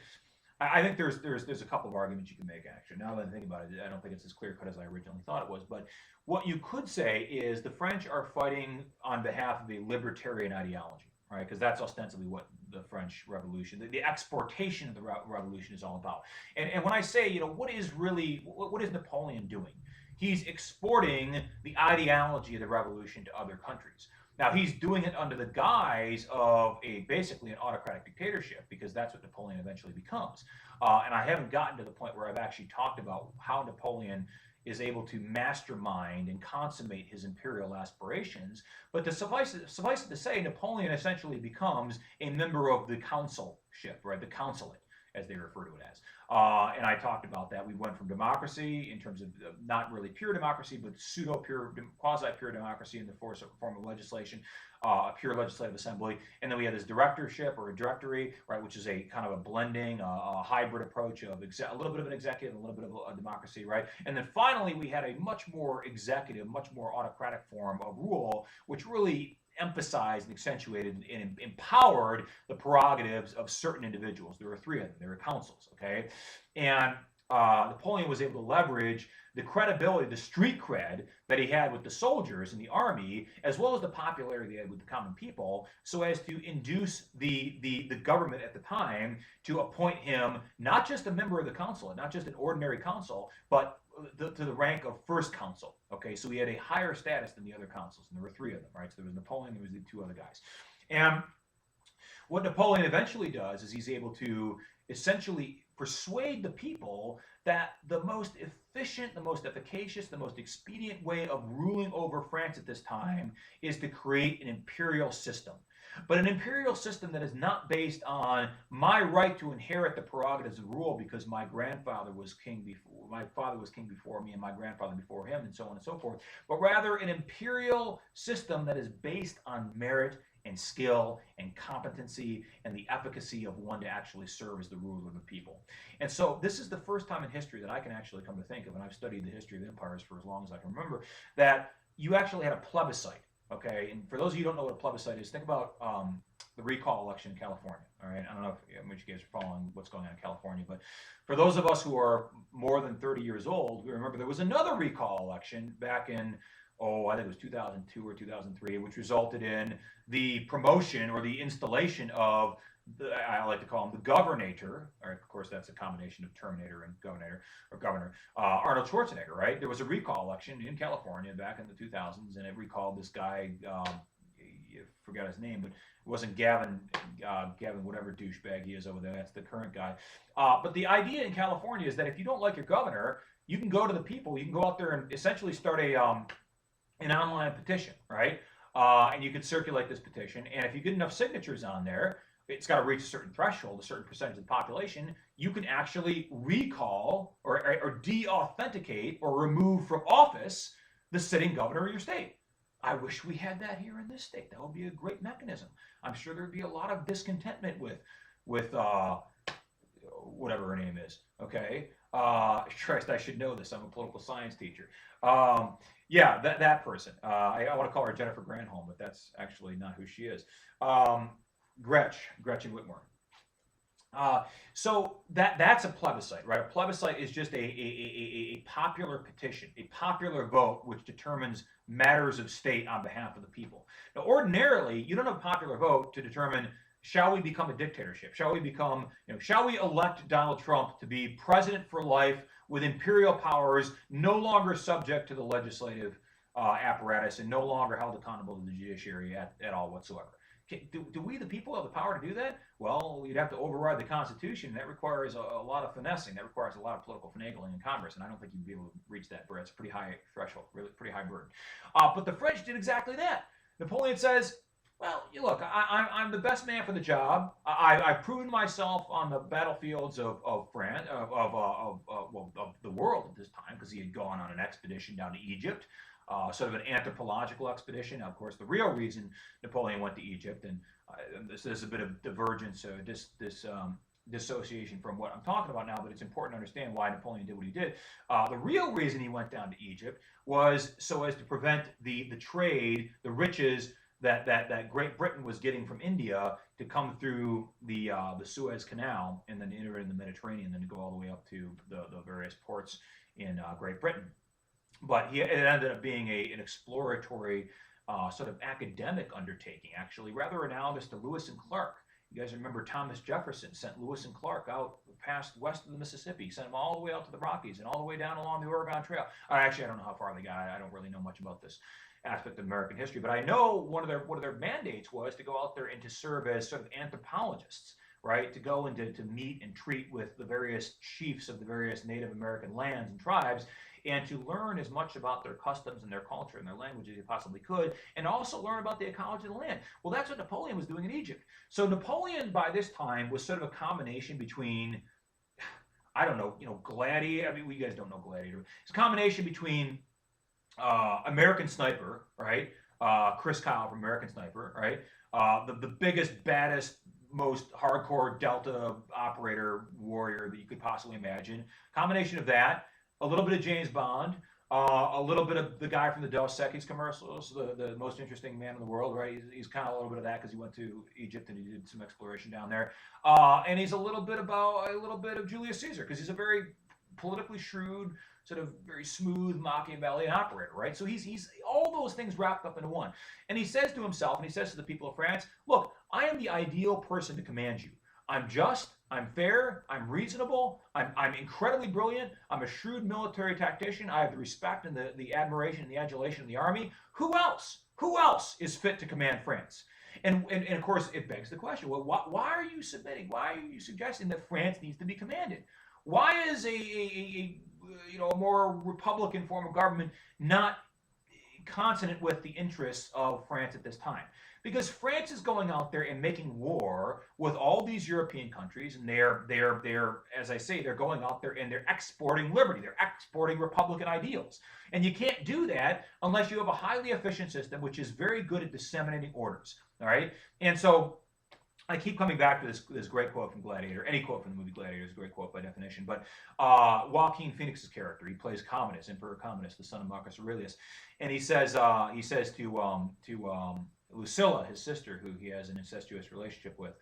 I think there's a couple of arguments you can make, actually. Now that I think about it, I don't think it's as clear cut as I originally thought it was. But what you could say is the French are fighting on behalf of a libertarian ideology, right? Because that's ostensibly what the French Revolution, the exportation of the revolution is all about. And when I say, what is Napoleon doing? He's exporting the ideology of the revolution to other countries. Now, he's doing it under the guise of basically an autocratic dictatorship, because that's what Napoleon eventually becomes. And I haven't gotten to the point where I've actually talked about how Napoleon is able to mastermind and consummate his imperial aspirations. But to suffice it to say, Napoleon essentially becomes a member of the councilship, right? The consulate, as they refer to it as. And I talked about that. We went from democracy, in terms of not really pure democracy, but pseudo-pure, quasi-pure democracy in the form of legislation, a pure legislative assembly. And then we had this directorship, or a directory, right, which is a kind of a blending, a hybrid approach of a little bit of an executive, a little bit of a democracy, right? And then finally, we had a much more executive, much more autocratic form of rule, which really emphasized and accentuated and empowered the prerogatives of certain individuals. There were three of them. There were councils, okay? And Napoleon was able to leverage the credibility, the street cred that he had with the soldiers in the army, as well as the popularity he had with the common people, so as to induce the government at the time to appoint him not just a member of the council, not just an ordinary council, but to the rank of first consul. Okay, so he had a higher status than the other consuls, and there were three of them, right? So there was Napoleon, there was the two other guys. And what Napoleon eventually does is he's able to essentially persuade the people that the most efficient, the most efficacious, the most expedient way of ruling over France at this time is to create an imperial system. But an imperial system that is not based on my right to inherit the prerogatives of rule because my grandfather was king before, my father was king before me, and my grandfather before him, and so on and so forth. But rather an imperial system that is based on merit and skill and competency and the efficacy of one to actually serve as the ruler of the people. And so this is the first time in history that I can actually come to think of, and I've studied the history of empires for as long as I can remember, that you actually had a plebiscite. Okay, and for those of you who don't know what a plebiscite is, think about the recall election in California. All right, I don't know if much you guys are following what's going on in California, but for those of us who are more than 30 years old, we remember there was another recall election back in, I think it was 2002 or 2003, which resulted in the promotion or the installation of I like to call him the governator. Or of course, that's a combination of Terminator and governor, Arnold Schwarzenegger, right? There was a recall election in California back in the 2000s, and it recalled this guy, I forgot his name, but it wasn't Gavin, whatever douchebag he is over there. That's the current guy. But the idea in California is that if you don't like your governor, you can go to the people, you can go out there and essentially start an online petition, right? And you can circulate this petition, and if you get enough signatures on there, it's got to reach a certain threshold, a certain percentage of the population, you can actually recall or de-authenticate or remove from office the sitting governor of your state. I wish we had that here in this state. That would be a great mechanism. I'm sure there'd be a lot of discontentment with whatever her name is. Okay, Christ, I should know this. I'm a political science teacher. Yeah, that person. I want to call her Jennifer Granholm, but that's actually not who she is. Gretchen Whitmer. So that's a plebiscite, right? A plebiscite is just a popular petition, a popular vote which determines matters of state on behalf of the people. Now, ordinarily, you don't have a popular vote to determine, shall we become a dictatorship? Shall we elect Donald Trump to be president for life with imperial powers, no longer subject to the legislative apparatus and no longer held accountable to the judiciary at all whatsoever? Do we, the people, have the power to do that? Well, you'd have to override the Constitution. That requires a lot of finessing. That requires a lot of political finagling in Congress, and I don't think you'd be able to reach that. It's a pretty high threshold, really pretty high burden. But the French did exactly that. Napoleon says, well, look, I'm the best man for the job. I've proven myself on the battlefields of France, of the world at this time, because he had gone on an expedition down to Egypt. sort of an anthropological expedition. Now, of course, the real reason Napoleon went to Egypt, and this is a bit of divergence, dissociation from what I'm talking about now, but it's important to understand why Napoleon did what he did. The real reason he went down to Egypt was so as to prevent the trade, the riches that Great Britain was getting from India to come through the Suez Canal and then enter in the Mediterranean, then to go all the way up to the various ports in Great Britain. But it ended up being an exploratory sort of academic undertaking, actually, rather analogous to Lewis and Clark. You guys remember Thomas Jefferson sent Lewis and Clark out past west of the Mississippi, sent them all the way out to the Rockies and all the way down along the Oregon Trail. Actually, I don't know how far they got. I don't really know much about this aspect of American history, but I know one of their mandates was to go out there and to serve as sort of anthropologists, right? To go and to meet and treat with the various chiefs of the various Native American lands and tribes, and to learn as much about their customs and their culture and their language as you possibly could, and also learn about the ecology of the land. Well, that's what Napoleon was doing in Egypt. So Napoleon, by this time, was sort of a combination between, I don't know, Gladiator. I mean, you guys don't know Gladiator. It's a combination between American Sniper, right? Chris Kyle from American Sniper, right? The biggest, baddest, most hardcore Delta operator warrior that you could possibly imagine. Combination of that, a little bit of James Bond, a little bit of the guy from the Dos Equis commercials, the most interesting man in the world, right? He's kind of a little bit of that because he went to Egypt and he did some exploration down there. And he's a little bit of Julius Caesar because he's a very politically shrewd, sort of very smooth Machiavellian operator, right? So he's all those things wrapped up into one. And he says to himself, and he says to the people of France, look, I am the ideal person to command you. I'm just, I'm fair, I'm reasonable, I'm incredibly brilliant, I'm a shrewd military tactician, I have the respect and the admiration and the adulation of the army. Who else? Who else is fit to command France? And of course, it begs the question, well, why are you submitting? Why are you suggesting that France needs to be commanded? Why is a more Republican form of government not consonant with the interests of France at this time? Because France is going out there and making war with all these European countries, and they're as I say, they're going out there and they're exporting liberty, they're exporting Republican ideals, and you can't do that unless you have a highly efficient system which is very good at disseminating orders. All right, and so I keep coming back to this great quote from Gladiator. Any quote from the movie Gladiator is a great quote by definition. But Joaquin Phoenix's character, he plays Commodus, Emperor Commodus, the son of Marcus Aurelius, and he says to Lucilla, his sister, who he has an incestuous relationship with,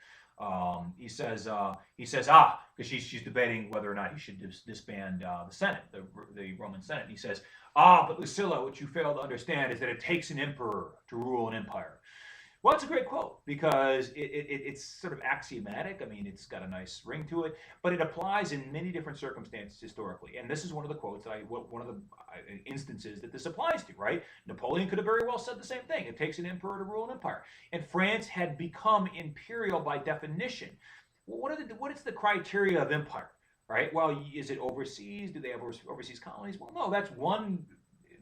he says, because she's debating whether or not he should disband the Senate, the Roman Senate. And he says, but Lucilla, what you fail to understand is that it takes an emperor to rule an empire. Well, it's a great quote because it's sort of axiomatic. I mean, it's got a nice ring to it, but it applies in many different circumstances historically. And this is one of the quotes one of the instances that this applies to, right? Napoleon could have very well said the same thing. It takes an emperor to rule an empire. And France had become imperial by definition. Well, what is the criteria of empire, right? Well, is it overseas? Do they have overseas colonies? Well, no, that's one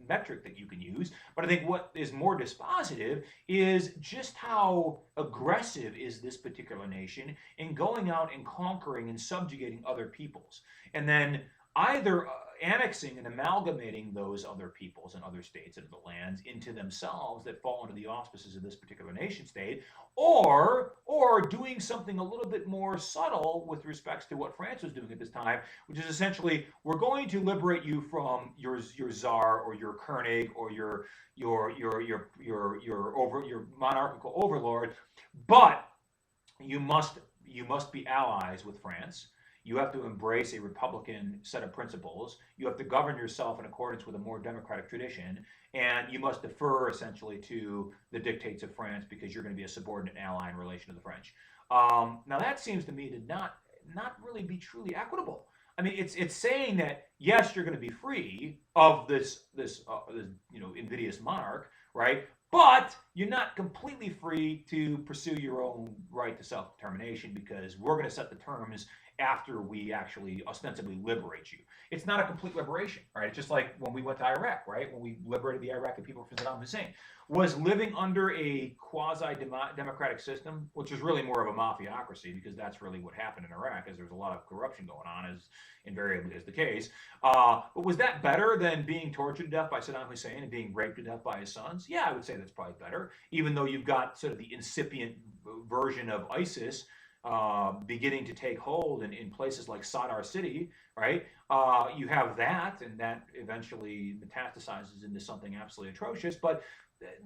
metric that you can use, but I think what is more dispositive is just how aggressive is this particular nation in going out and conquering and subjugating other peoples, and then either annexing and amalgamating those other peoples and other states and the lands into themselves that fall under the auspices of this particular nation state, or doing something a little bit more subtle with respects to what France was doing at this time, which is essentially, we're going to liberate you from your czar or your Koenig or your monarchical overlord, but you must be allies with France. You have to embrace a Republican set of principles. You have to govern yourself in accordance with a more democratic tradition. And you must defer essentially to the dictates of France because you're going to be a subordinate ally in relation to the French. Now that seems to me to not really be truly equitable. I mean, it's saying that, yes, you're going to be free of this invidious monarch, right? But you're not completely free to pursue your own right to self-determination because we're going to set the terms after we actually ostensibly liberate you. It's not a complete liberation, right? It's just like when we went to Iraq, right? When we liberated the Iraqi people from Saddam Hussein. Was living under a quasi-democratic system, which is really more of a mafiocracy, because that's really what happened in Iraq, is there's a lot of corruption going on, as invariably is the case. But was that better than being tortured to death by Saddam Hussein and being raped to death by his sons? Yeah, I would say that's probably better, even though you've got sort of the incipient version of ISIS beginning to take hold in places like Sadr City, right? You have that, and that eventually metastasizes into something absolutely atrocious. But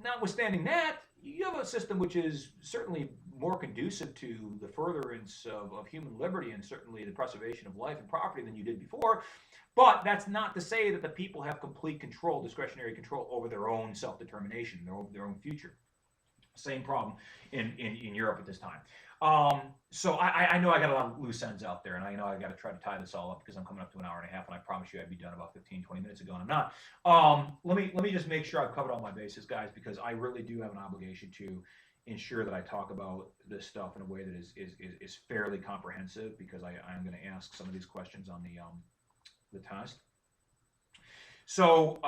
notwithstanding that, you have a system which is certainly more conducive to the furtherance of human liberty and certainly the preservation of life and property than you did before. But that's not to say that the people have complete control, discretionary control over their own self-determination, their own future. Same problem in Europe at this time. So I know I got a lot of loose ends out there, and I know I got to try to tie this all up because I'm coming up to an hour and a half, and I promise you I'd be done about 15, 20 minutes ago, and I'm not. Let me just make sure I've covered all my bases, guys, because I really do have an obligation to ensure that I talk about this stuff in a way that is fairly comprehensive, because I'm going to ask some of these questions on the test. So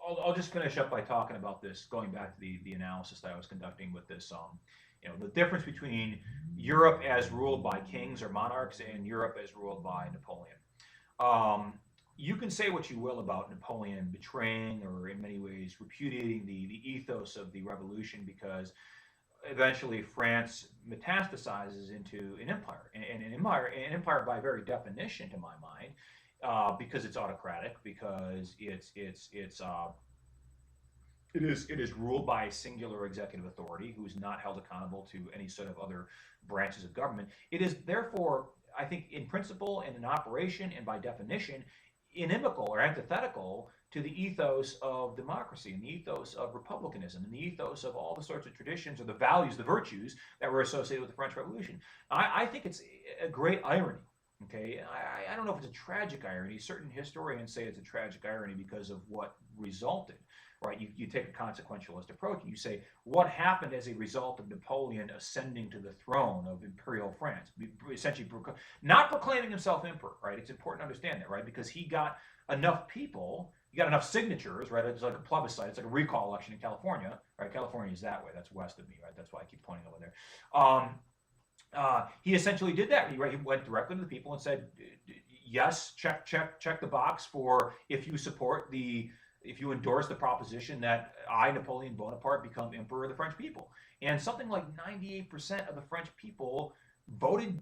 I'll just finish up by talking about this, going back to the analysis that I was conducting with this, the difference between Europe as ruled by kings or monarchs and Europe as ruled by Napoleon. You can say what you will about Napoleon betraying or in many ways repudiating the ethos of the revolution, because eventually France metastasizes into an empire, and an empire by very definition, to my mind, because it's autocratic, because it is ruled by a singular executive authority who is not held accountable to any sort of other branches of government. It is therefore, I think, in principle and in operation and by definition, inimical or antithetical to the ethos of democracy and the ethos of republicanism and the ethos of all the sorts of traditions or the values, the virtues that were associated with the French Revolution. I think it's a great irony. Okay, I don't know if it's a tragic irony. Certain historians say it's a tragic irony because of what resulted, right? You take a consequentialist approach and you say, what happened as a result of Napoleon ascending to the throne of imperial France? Essentially, not proclaiming himself emperor, right? It's important to understand that, right? Because he got enough people, he got enough signatures, right? It's like a plebiscite. It's like a recall election in California, right? California is that way. That's west of me, right? That's why I keep pointing over there. He essentially did that. He went directly to the people and said, yes, check the box for if you endorse the proposition that I, Napoleon Bonaparte, become emperor of the French people. And something like 98% of the French people voted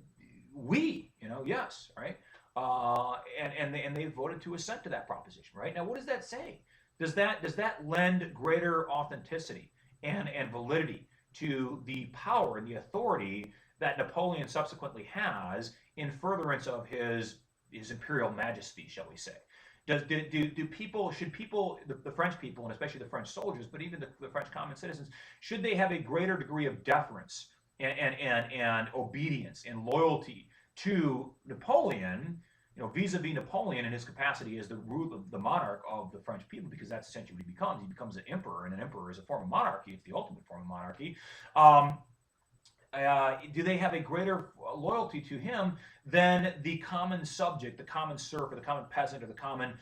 yes, right? And they voted to assent to that proposition, right? Now, what does that say? Does that lend greater authenticity and validity to the power and the authority that Napoleon subsequently has in furtherance of his imperial majesty, shall we say? The French people, and especially the French soldiers, but even the French common citizens, should they have a greater degree of deference and obedience and loyalty to Napoleon, vis-a-vis Napoleon in his capacity as the monarch of the French people, because that's essentially what he becomes. He becomes an emperor, and an emperor is a form of monarchy. It's the ultimate form of monarchy. Do they have a greater loyalty to him than the common subject, the common serf, or the common peasant, or the common,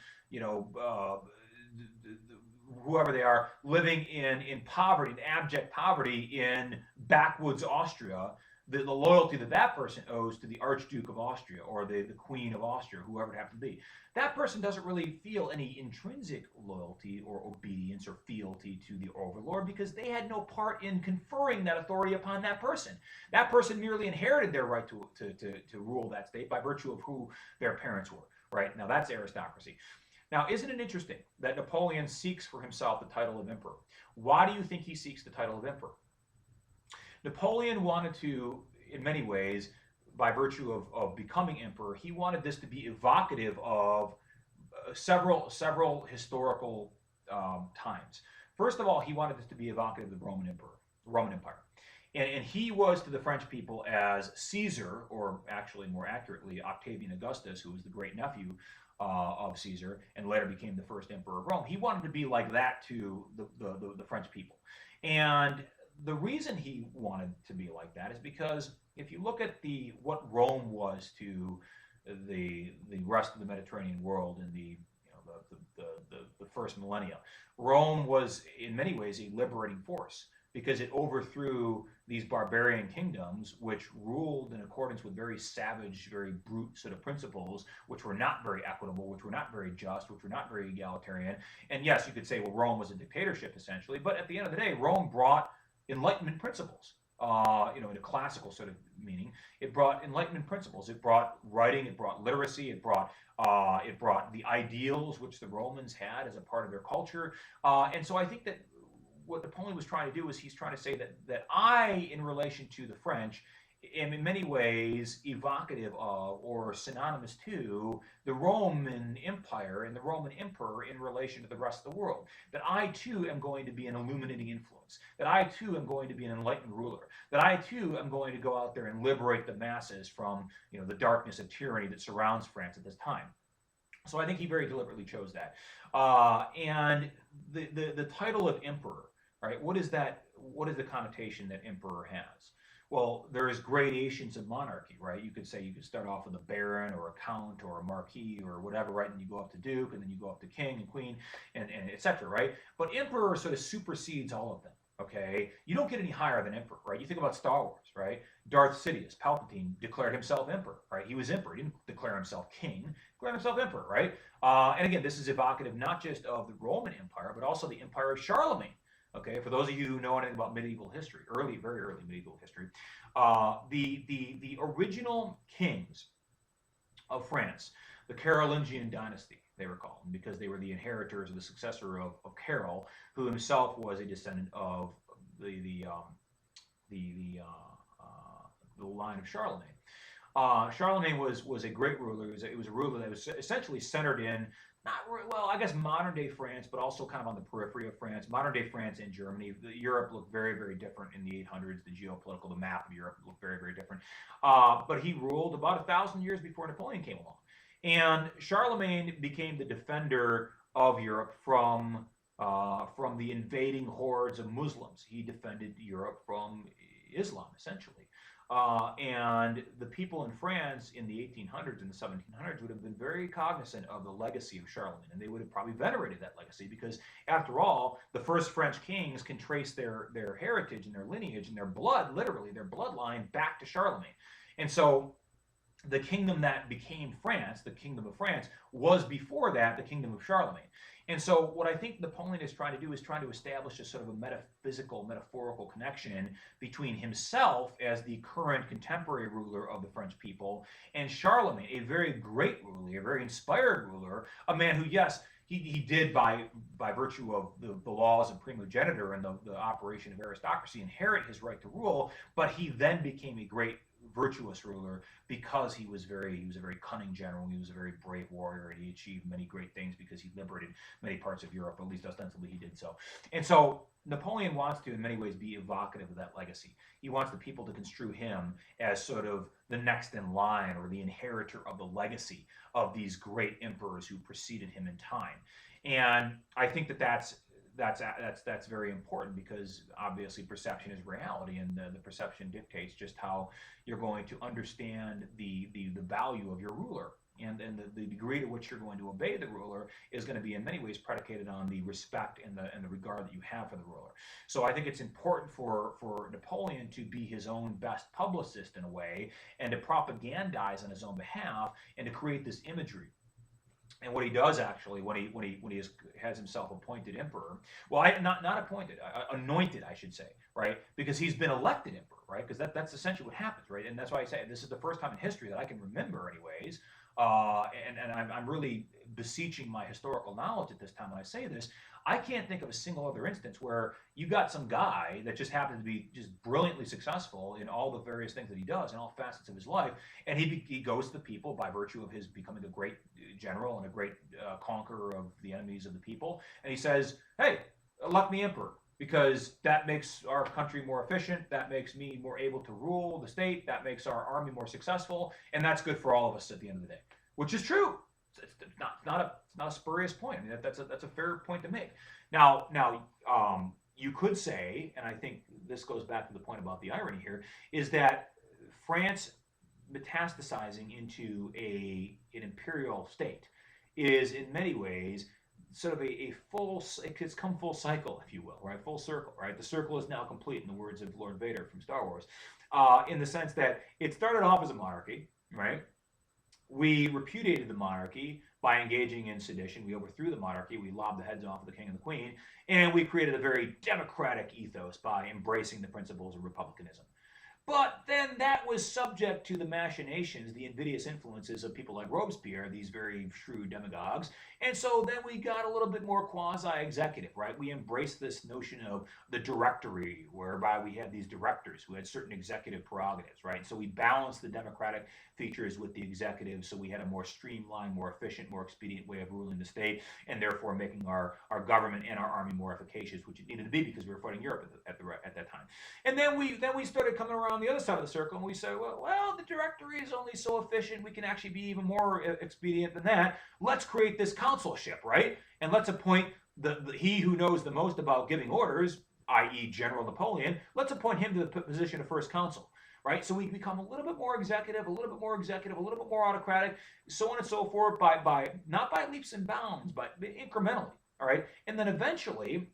whoever they are, living in poverty, in abject poverty in backwoods Austria? The loyalty that person owes to the Archduke of Austria or the Queen of Austria, whoever it happens to be. That person doesn't really feel any intrinsic loyalty or obedience or fealty to the overlord, because they had no part in conferring that authority upon that person. That person merely inherited their right to rule that state by virtue of who their parents were, right? Now, that's aristocracy. Now, isn't it interesting that Napoleon seeks for himself the title of emperor? Why do you think he seeks the title of emperor? Napoleon wanted to, in many ways, by virtue of becoming emperor, he wanted this to be evocative of several historical times. First of all, he wanted this to be evocative of the Roman Empire. And he was to the French people as Caesar, or actually more accurately, Octavian Augustus, who was the great nephew of Caesar and later became the first emperor of Rome. He wanted to be like that to the French people. And the reason he wanted to be like that is because if you look at what Rome was to the rest of the Mediterranean world in the first millennia, Rome was in many ways a liberating force because it overthrew these barbarian kingdoms which ruled in accordance with very savage, very brute sort of principles, which were not very equitable, which were not very just, which were not very egalitarian. And yes, you could say, well, Rome was a dictatorship essentially, but at the end of the day, Rome brought Enlightenment principles. In a classical sort of meaning, it brought Enlightenment principles. It brought writing. It brought literacy. It brought the ideals which the Romans had as a part of their culture. And so I think that what Napoleon was trying to do is he's trying to say that I, in relation to the French, am in many ways evocative of or synonymous to the Roman Empire and the Roman Emperor in relation to the rest of the world. That I too am going to be an illuminating influence. That I too am going to be an enlightened ruler. That I too am going to go out there and liberate the masses from the darkness of tyranny that surrounds France at this time. So I think he very deliberately chose that. And the title of emperor, right? What is that? What is the connotation that emperor has? Well, there's gradations of monarchy, right? You could say you could start off with a baron or a count or a marquis or whatever, right? And you go up to duke, and then you go up to king and queen, and et cetera, right? But emperor sort of supersedes all of them, okay? You don't get any higher than emperor, right? You think about Star Wars, right? Darth Sidious, Palpatine, declared himself emperor, right? He was emperor. He didn't declare himself king. He declared himself emperor, right? And again, this is evocative not just of the Roman Empire, but also the empire of Charlemagne. Okay, for those of you who know anything about medieval history, very early medieval history, the original kings of France, the Carolingian dynasty, they were called because they were the inheritors of the successor of Carol, who himself was a descendant of the line of Charlemagne. Charlemagne was a great ruler. It was a ruler that was essentially centered in I guess modern day France, but also kind of on the periphery of France. Modern day France and Germany. Europe looked very, very different in the 800s. The map of Europe looked very, very different. But he ruled about 1,000 years before Napoleon came along. And Charlemagne became the defender of Europe from the invading hordes of Muslims. He defended Europe from Islam, essentially. And the people in France in the 1800s and the 1700s would have been very cognizant of the legacy of Charlemagne, and they would have probably venerated that legacy because, after all, the first French kings can trace their heritage and their lineage and their blood, literally their bloodline, back to Charlemagne. And so the kingdom that became France, the kingdom of France, was before that the kingdom of Charlemagne. And so what I think Napoleon is trying to do is trying to establish a sort of a metaphysical, metaphorical connection between himself as the current contemporary ruler of the French people and Charlemagne, a very great ruler, a very inspired ruler, a man who, yes, he did by virtue of the laws of primogeniture and the operation of aristocracy inherit his right to rule, but he then became a great virtuous ruler because he was a very cunning general. He was a very brave warrior, and he achieved many great things because he liberated many parts of Europe. At least ostensibly he did so. And so Napoleon wants to in many ways be evocative of that legacy. He wants the people to construe him as sort of the next in line or the inheritor of the legacy of these great emperors who preceded him in time. And I think that's very important because obviously perception is reality, and the perception dictates just how you're going to understand the value of your ruler, and the degree to which you're going to obey the ruler is going to be in many ways predicated on the respect and the regard that you have for the ruler. So I think it's important for Napoleon to be his own best publicist in a way, and to propagandize on his own behalf, and to create this imagery. And what he does actually, when he has himself appointed emperor, well, not appointed, anointed, I should say, right? Because he's been elected emperor, right? Because that's essentially what happens, right? And that's why I say this is the first time in history that I can remember, anyways. And I'm really beseeching my historical knowledge at this time when I say this. I can't think of a single other instance where you got some guy that just happens to be just brilliantly successful in all the various things that he does in all facets of his life, and he goes to the people by virtue of his becoming a great general and a great conqueror of the enemies of the people, and he says, "Hey, elect me emperor, because that makes our country more efficient, that makes me more able to rule the state, that makes our army more successful, and that's good for all of us at the end of the day," which is true. It's not a spurious point. I mean, that's a fair point to make. Now, you could say, and I think this goes back to the point about the irony here, is that France metastasizing into an imperial state is in many ways sort of a full, it's come full cycle, if you will, right? Full circle, right? The circle is now complete, in the words of Lord Vader from Star Wars, in the sense that it started off as a monarchy, right? We repudiated the monarchy by engaging in sedition. We overthrew the monarchy. We lobbed the heads off of the king and the queen. And we created a very democratic ethos by embracing the principles of republicanism. But then that was subject to the machinations, the invidious influences of people like Robespierre, these very shrewd demagogues. And so then we got a little bit more quasi-executive, right? We embraced this notion of the directory, whereby we had these directors who had certain executive prerogatives, right? So we balanced the democratic features with the executive, so we had a more streamlined, more efficient, more expedient way of ruling the state, and therefore making our government and our army more efficacious, which it needed to be because we were fighting Europe at that time. And then we started coming around the other side of the circle, and we said, well, the directory is only so efficient. We can actually be even more expedient than that. Let's create this consulship, right? And let's appoint he who knows the most about giving orders, i.e. General Napoleon. Let's appoint him to the position of first consul, right? So we become a little bit more executive, a little bit more executive, a little bit more autocratic, so on and so forth, by not by leaps and bounds, but incrementally, all right? And then eventually,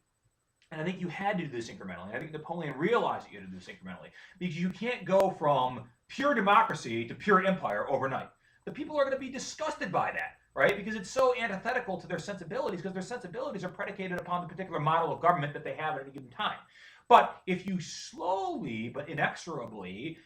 and I think you had to do this incrementally. I think Napoleon realized that you had to do this incrementally, because you can't go from pure democracy to pure empire overnight. The people are going to be disgusted by that, right? Because it's so antithetical to their sensibilities, because their sensibilities are predicated upon the particular model of government that they have at any given time. But if you slowly but inexorably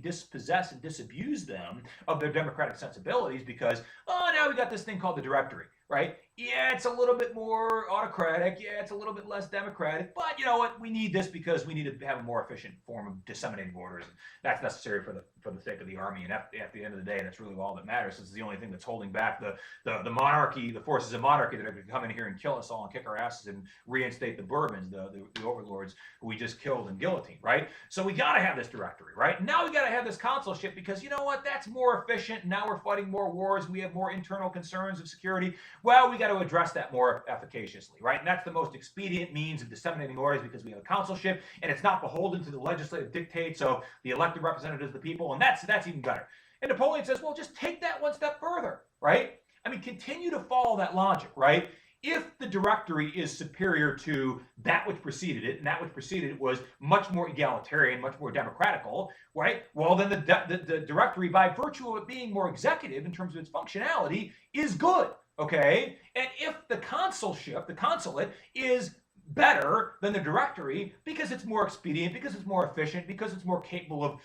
dispossess and disabuse them of their democratic sensibilities, because, now we got this thing called the directory, right? Yeah, it's a little bit more autocratic. Yeah, it's a little bit less democratic. But you know what? We need this because we need to have a more efficient form of disseminating orders. And that's necessary for the sake of the army. And at the end of the day, that's really all that matters. It's the only thing that's holding back the monarchy, the forces of monarchy that are going to come in here and kill us all and kick our asses and reinstate the Bourbons, the overlords who we just killed and guillotined, right? So we got to have this directory, right? Now we got to have this consulship, because you know what? That's more efficient. Now we're fighting more wars. We have more internal concerns of security. Well, we got to address that more efficaciously, right? And that's the most expedient means of disseminating orders, because we have a consulship, and it's not beholden to the legislative dictates of the elected representatives of the people, and that's even better. And Napoleon says, well, just take that one step further, right? I mean, continue to follow that logic, right? If the directory is superior to that which preceded it, and that which preceded it was much more egalitarian, much more democratical, right? Well, then the directory, by virtue of it being more executive in terms of its functionality, is good. Okay, and if the consulship, the consulate, is better than the directory because it's more expedient, because it's more efficient, because it's more capable of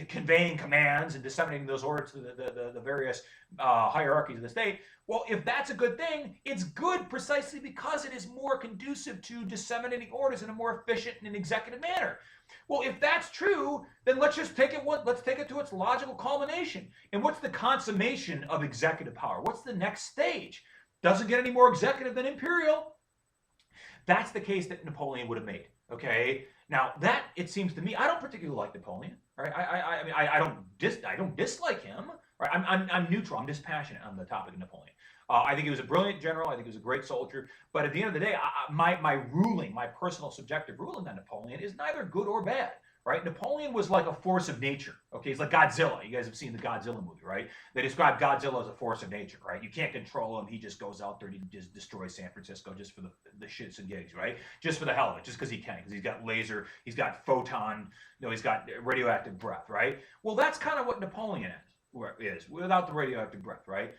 conveying commands and disseminating those orders to the various hierarchies of the state, well, if that's a good thing, it's good precisely because it is more conducive to disseminating orders in a more efficient and executive manner. Well, if that's true, then let's just take it to its logical culmination. And what's the consummation of executive power? What's the next stage? Doesn't get any more executive than imperial. That's the case that Napoleon would have made. Okay. Now that, it seems to me, I don't particularly like Napoleon. Right. I don't dislike him. Right. I'm neutral. I'm dispassionate on the topic of Napoleon. I think he was a brilliant general. I think he was a great soldier. But at the end of the day, my personal subjective ruling on Napoleon is neither good or bad. Right? Napoleon was like a force of nature. Okay, he's like Godzilla. You guys have seen the Godzilla movie, right? They describe Godzilla as a force of nature, right? You can't control him. He just goes out there and he just destroys San Francisco just for the shits and gigs, right? Just for the hell of it, just because he can, because he's got laser, he's got photon, he's got radioactive breath, right? Well, that's kind of what Napoleon is without the radioactive breath, right?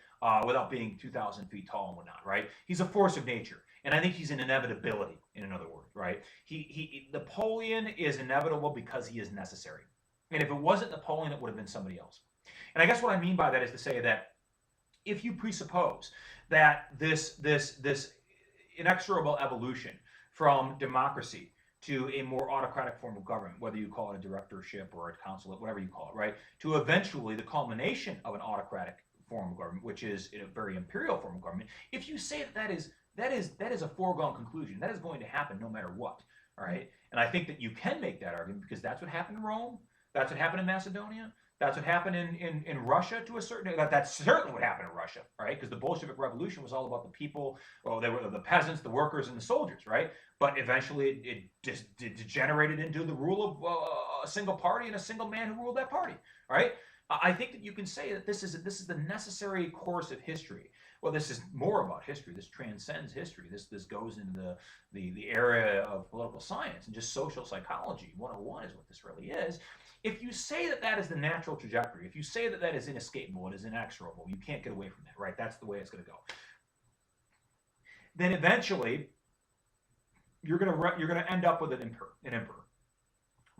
Without being 2,000 feet tall and whatnot, right? He's a force of nature. And I think he's an inevitability, in another word, right? Napoleon is inevitable because he is necessary. And if it wasn't Napoleon, it would have been somebody else. And I guess what I mean by that is to say that if you presuppose that this inexorable evolution from democracy to a more autocratic form of government, whether you call it a directorship or a consulate, whatever you call it, right, to eventually the culmination of an autocratic form of government, which is a very imperial form of government, if you say that is a foregone conclusion, that is going to happen no matter what, all right? And I think that you can make that argument because that's what happened in Rome, that's what happened in Macedonia, That's what happened in Russia to a certain that's certainly what happened in Russia, right? Because the Bolshevik Revolution was all about the people, well, they were the peasants, the workers, and the soldiers, right? But eventually it just degenerated into the rule of a single party and a single man who ruled that party, right? I think that you can say that this is the necessary course of history. Well, this is more about history. This transcends history. This goes into the area of political science and just social psychology. 101 is what this really is. If you say that that is the natural trajectory, if you say that that is inescapable, it is inexorable, you can't get away from that, right? That's the way it's going to go. Then eventually, you're going to end up with an emperor.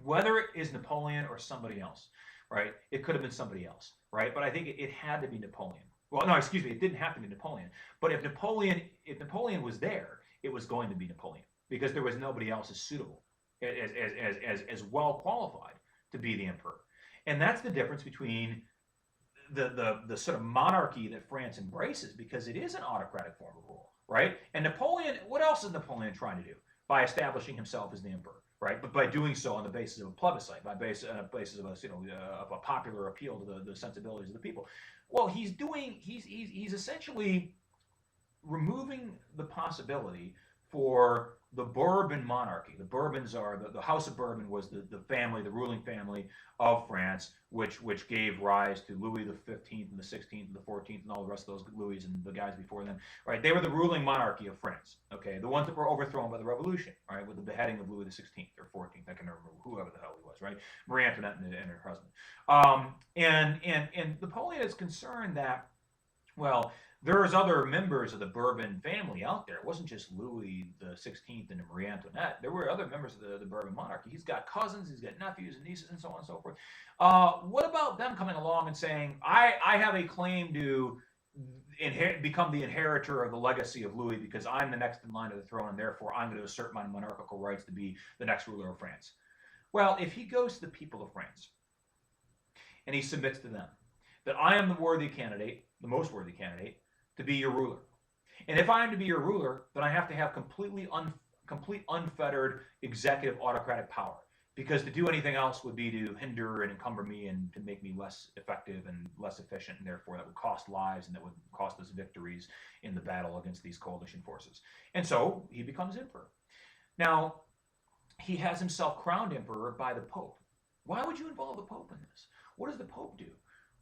Whether it is Napoleon or somebody else, right? It could have been somebody else, right? But I think it had to be Napoleon. Well, no, excuse me, it didn't have to be Napoleon. But if Napoleon was there, it was going to be Napoleon because there was nobody else as suitable, as well qualified to be the emperor. And that's the difference between the sort of monarchy that France embraces, because it is an autocratic form of rule, right? And Napoleon, what else is Napoleon trying to do by establishing himself as the emperor, right? But by doing so on the basis of a plebiscite, by basis of a popular appeal to the sensibilities of the people. Well, he's essentially removing the possibility for the Bourbon monarchy. The Bourbons are the House of Bourbon was the family, the ruling family of France, which gave rise to Louis the 15th and the 16th and the 14th and all the rest of those Louis and the guys before them. Right? They were the ruling monarchy of France. Okay, the ones that were overthrown by the Revolution. Right, with the beheading of Louis the 16th or 14th. I can never remember whoever the hell he was. Right, Marie Antoinette and her husband. And Napoleon is concerned that, well, there's other members of the Bourbon family out there. It wasn't just Louis the 16th and Marie Antoinette. There were other members of the Bourbon monarchy. He's got cousins, he's got nephews and nieces, and so on and so forth. What about them coming along and saying, I have a claim to become the inheritor of the legacy of Louis because I'm the next in line to the throne, and therefore I'm going to assert my monarchical rights to be the next ruler of France? Well, if he goes to the people of France and he submits to them that I am the worthy candidate, the most worthy candidate, to be your ruler. And if I am to be your ruler, then I have to have complete unfettered executive autocratic power. Because to do anything else would be to hinder and encumber me and to make me less effective and less efficient, and therefore that would cost lives and that would cost us victories in the battle against these coalition forces. And so he becomes emperor. Now, he has himself crowned emperor by the Pope. Why would you involve the Pope in this? What does the Pope do?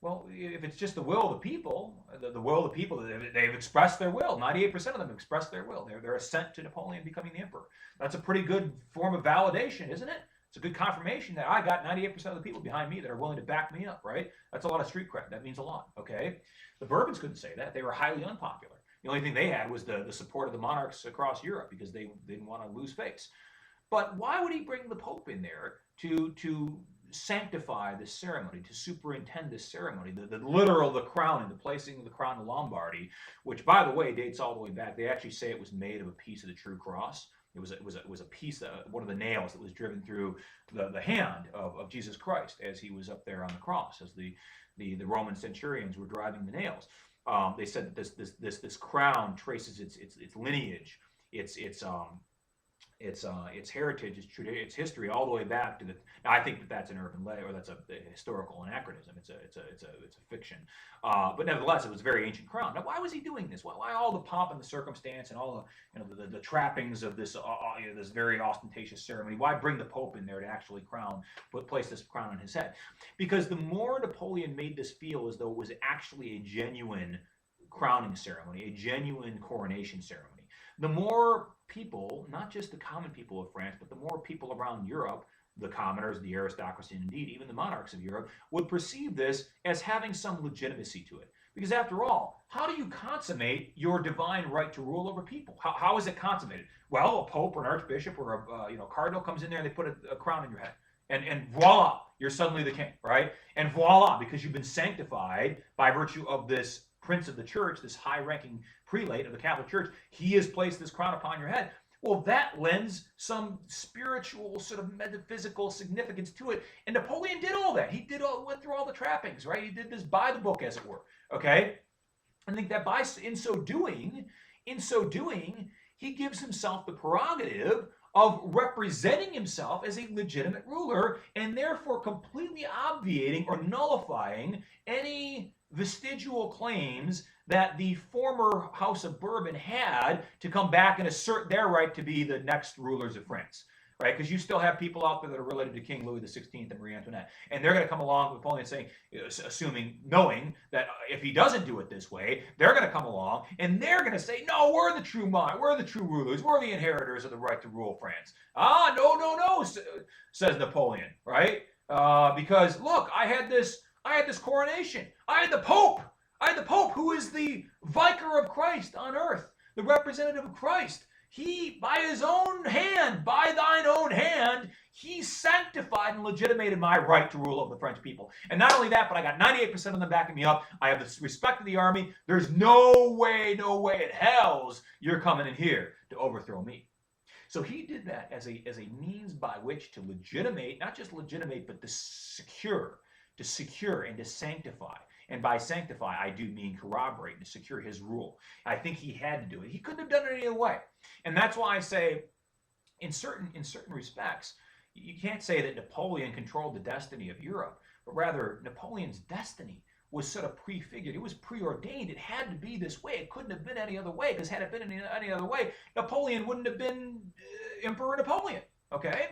Well, if it's just the will of the people, the will of the people, they've expressed their will. 98% of them expressed their will. They're assent to Napoleon becoming the emperor. That's a pretty good form of validation, isn't it? It's a good confirmation that I got 98% of the people behind me that are willing to back me up, right? That's a lot of street cred. That means a lot, okay? The Bourbons couldn't say that. They were highly unpopular. The only thing they had was the support of the monarchs across Europe because they didn't want to lose face. But why would he bring the Pope in there to sanctify this ceremony, to superintend this ceremony, the crowning, the placing of the crown of Lombardy, which, by the way, dates all the way back. They actually say it was made of a piece of the true cross. It was a piece, one of the nails that was driven through the hand of Jesus Christ as he was up there on the cross, as the Roman centurions were driving the nails. They said that this crown traces its lineage, its heritage, its history, all the way back to the. Now, I think that's an urban legend, or that's a historical anachronism. It's a fiction, but nevertheless, it was a very ancient crown. Now, why was he doing this? Why all the pomp and the circumstance and all the trappings of this this very ostentatious ceremony? Why bring the Pope in there to actually place this crown on his head? Because the more Napoleon made this feel as though it was actually a genuine crowning ceremony, a genuine coronation ceremony, the more people, not just the common people of France, but the more people around Europe, the commoners, the aristocracy, and indeed even the monarchs of Europe, would perceive this as having some legitimacy to it. Because after all, how do you consummate your divine right to rule over people? How is it consummated? Well, a pope or an archbishop or a cardinal comes in there and they put a crown on your head. And voila, you're suddenly the king, right? And voila, because you've been sanctified by virtue of this prince of the church, this high-ranking prelate of the Catholic Church, he has placed this crown upon your head. Well, that lends some spiritual, sort of metaphysical significance to it. And Napoleon did all that. He went through all the trappings, right? He did this by the book, as it were. Okay? I think that in so doing, he gives himself the prerogative of representing himself as a legitimate ruler, and therefore completely obviating or nullifying any vestigial claims that the former House of Bourbon had to come back and assert their right to be the next rulers of France. Right, because you still have people out there that are related to King Louis XVI and Marie Antoinette, and they're going to come along with Napoleon saying, knowing that if he doesn't do it this way, they're going to come along and they're going to say, no, we're the true rulers, we're the inheritors of the right to rule France. Ah, no, says Napoleon, right? Because look, I had this coronation, I had the Pope who is the vicar of Christ on earth, the representative of Christ. He, by his own hand, by thine own hand, he sanctified and legitimated my right to rule over the French people. And not only that, but I got 98% of them backing me up. I have the respect of the army. There's no way in hells you're coming in here to overthrow me. So he did that as a means by which to legitimate, not just legitimate, but to secure and to sanctify. And by sanctify, I do mean corroborate, to secure his rule. I think he had to do it. He couldn't have done it any other way. And that's why I say, in certain respects, you can't say that Napoleon controlled the destiny of Europe, but rather Napoleon's destiny was sort of prefigured. It was preordained. It had to be this way. It couldn't have been any other way, because had it been any other way, Napoleon wouldn't have been Emperor Napoleon, okay?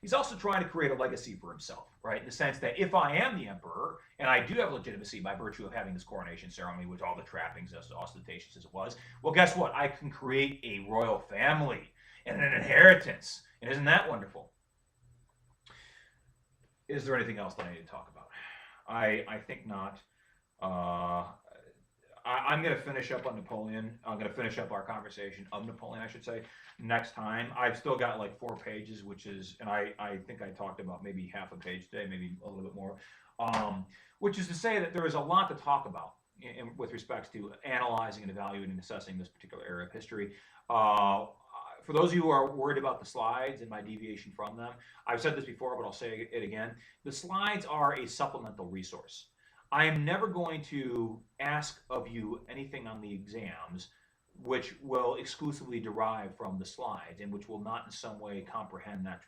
He's also trying to create a legacy for himself, right? In the sense that if I am the emperor, and I do have legitimacy by virtue of having this coronation ceremony, with all the trappings, as ostentatious as it was, well, guess what? I can create a royal family and an inheritance. And isn't that wonderful? Is there anything else that I need to talk about? I think not. I'm going to finish up on Napoleon. I'm going to finish up our conversation of Napoleon, I should say, next time. I've still got like 4 pages, which is, and I think I talked about maybe half a page today, maybe a little bit more, which is to say that there is a lot to talk about with respects to analyzing and evaluating and assessing this particular era of history. For those of you who are worried about the slides and my deviation from them, I've said this before, but I'll say it again. The slides are a supplemental resource. I am never going to ask of you anything on the exams which will exclusively derive from the slides and which will not in some way comprehend that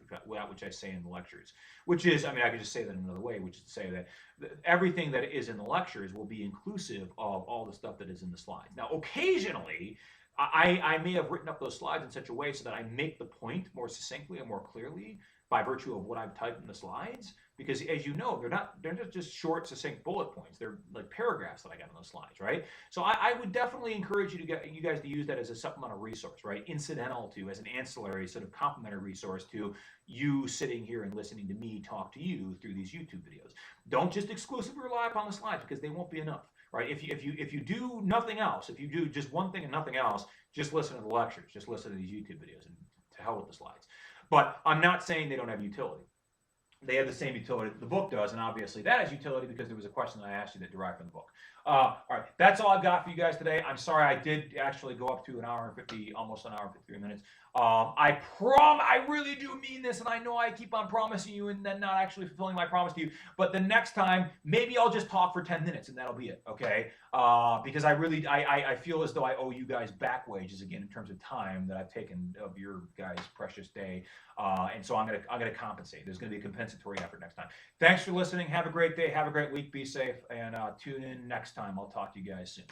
which I say in the lectures. Which is, I mean, I could just say that in another way, which is to say that everything that is in the lectures will be inclusive of all the stuff that is in the slides. Now, occasionally, I may have written up those slides in such a way so that I make the point more succinctly and more clearly by virtue of what I've typed in the slides, because as you know, they're not just short, succinct bullet points. They're like paragraphs that I got on those slides, right? So I would definitely encourage you guys to use that as a supplemental resource, right? Incidental to, as an ancillary sort of complementary resource to you sitting here and listening to me talk to you through these YouTube videos. Don't just exclusively rely upon the slides, because they won't be enough, right? If you do nothing else, if you do just one thing and nothing else, just listen to the lectures, just listen to these YouTube videos, and to hell with the slides. But I'm not saying they don't have utility. They have the same utility that the book does, and obviously that has utility because there was a question that I asked you that derived from the book. All right, that's all I've got for you guys today. I'm sorry I did actually go up to an hour and 50, almost an hour and 53 minutes. I really do mean this, and I know I keep on promising you and then not actually fulfilling my promise to you. But the next time, maybe I'll just talk for 10 minutes and that'll be it, okay? Because I feel as though I owe you guys back wages again in terms of time that I've taken of your guys' precious day, and so I'm gonna compensate. There's gonna be a compensatory effort next time. Thanks for listening. Have a great day. Have a great week. Be safe, and tune in next time. I'll talk to you guys soon.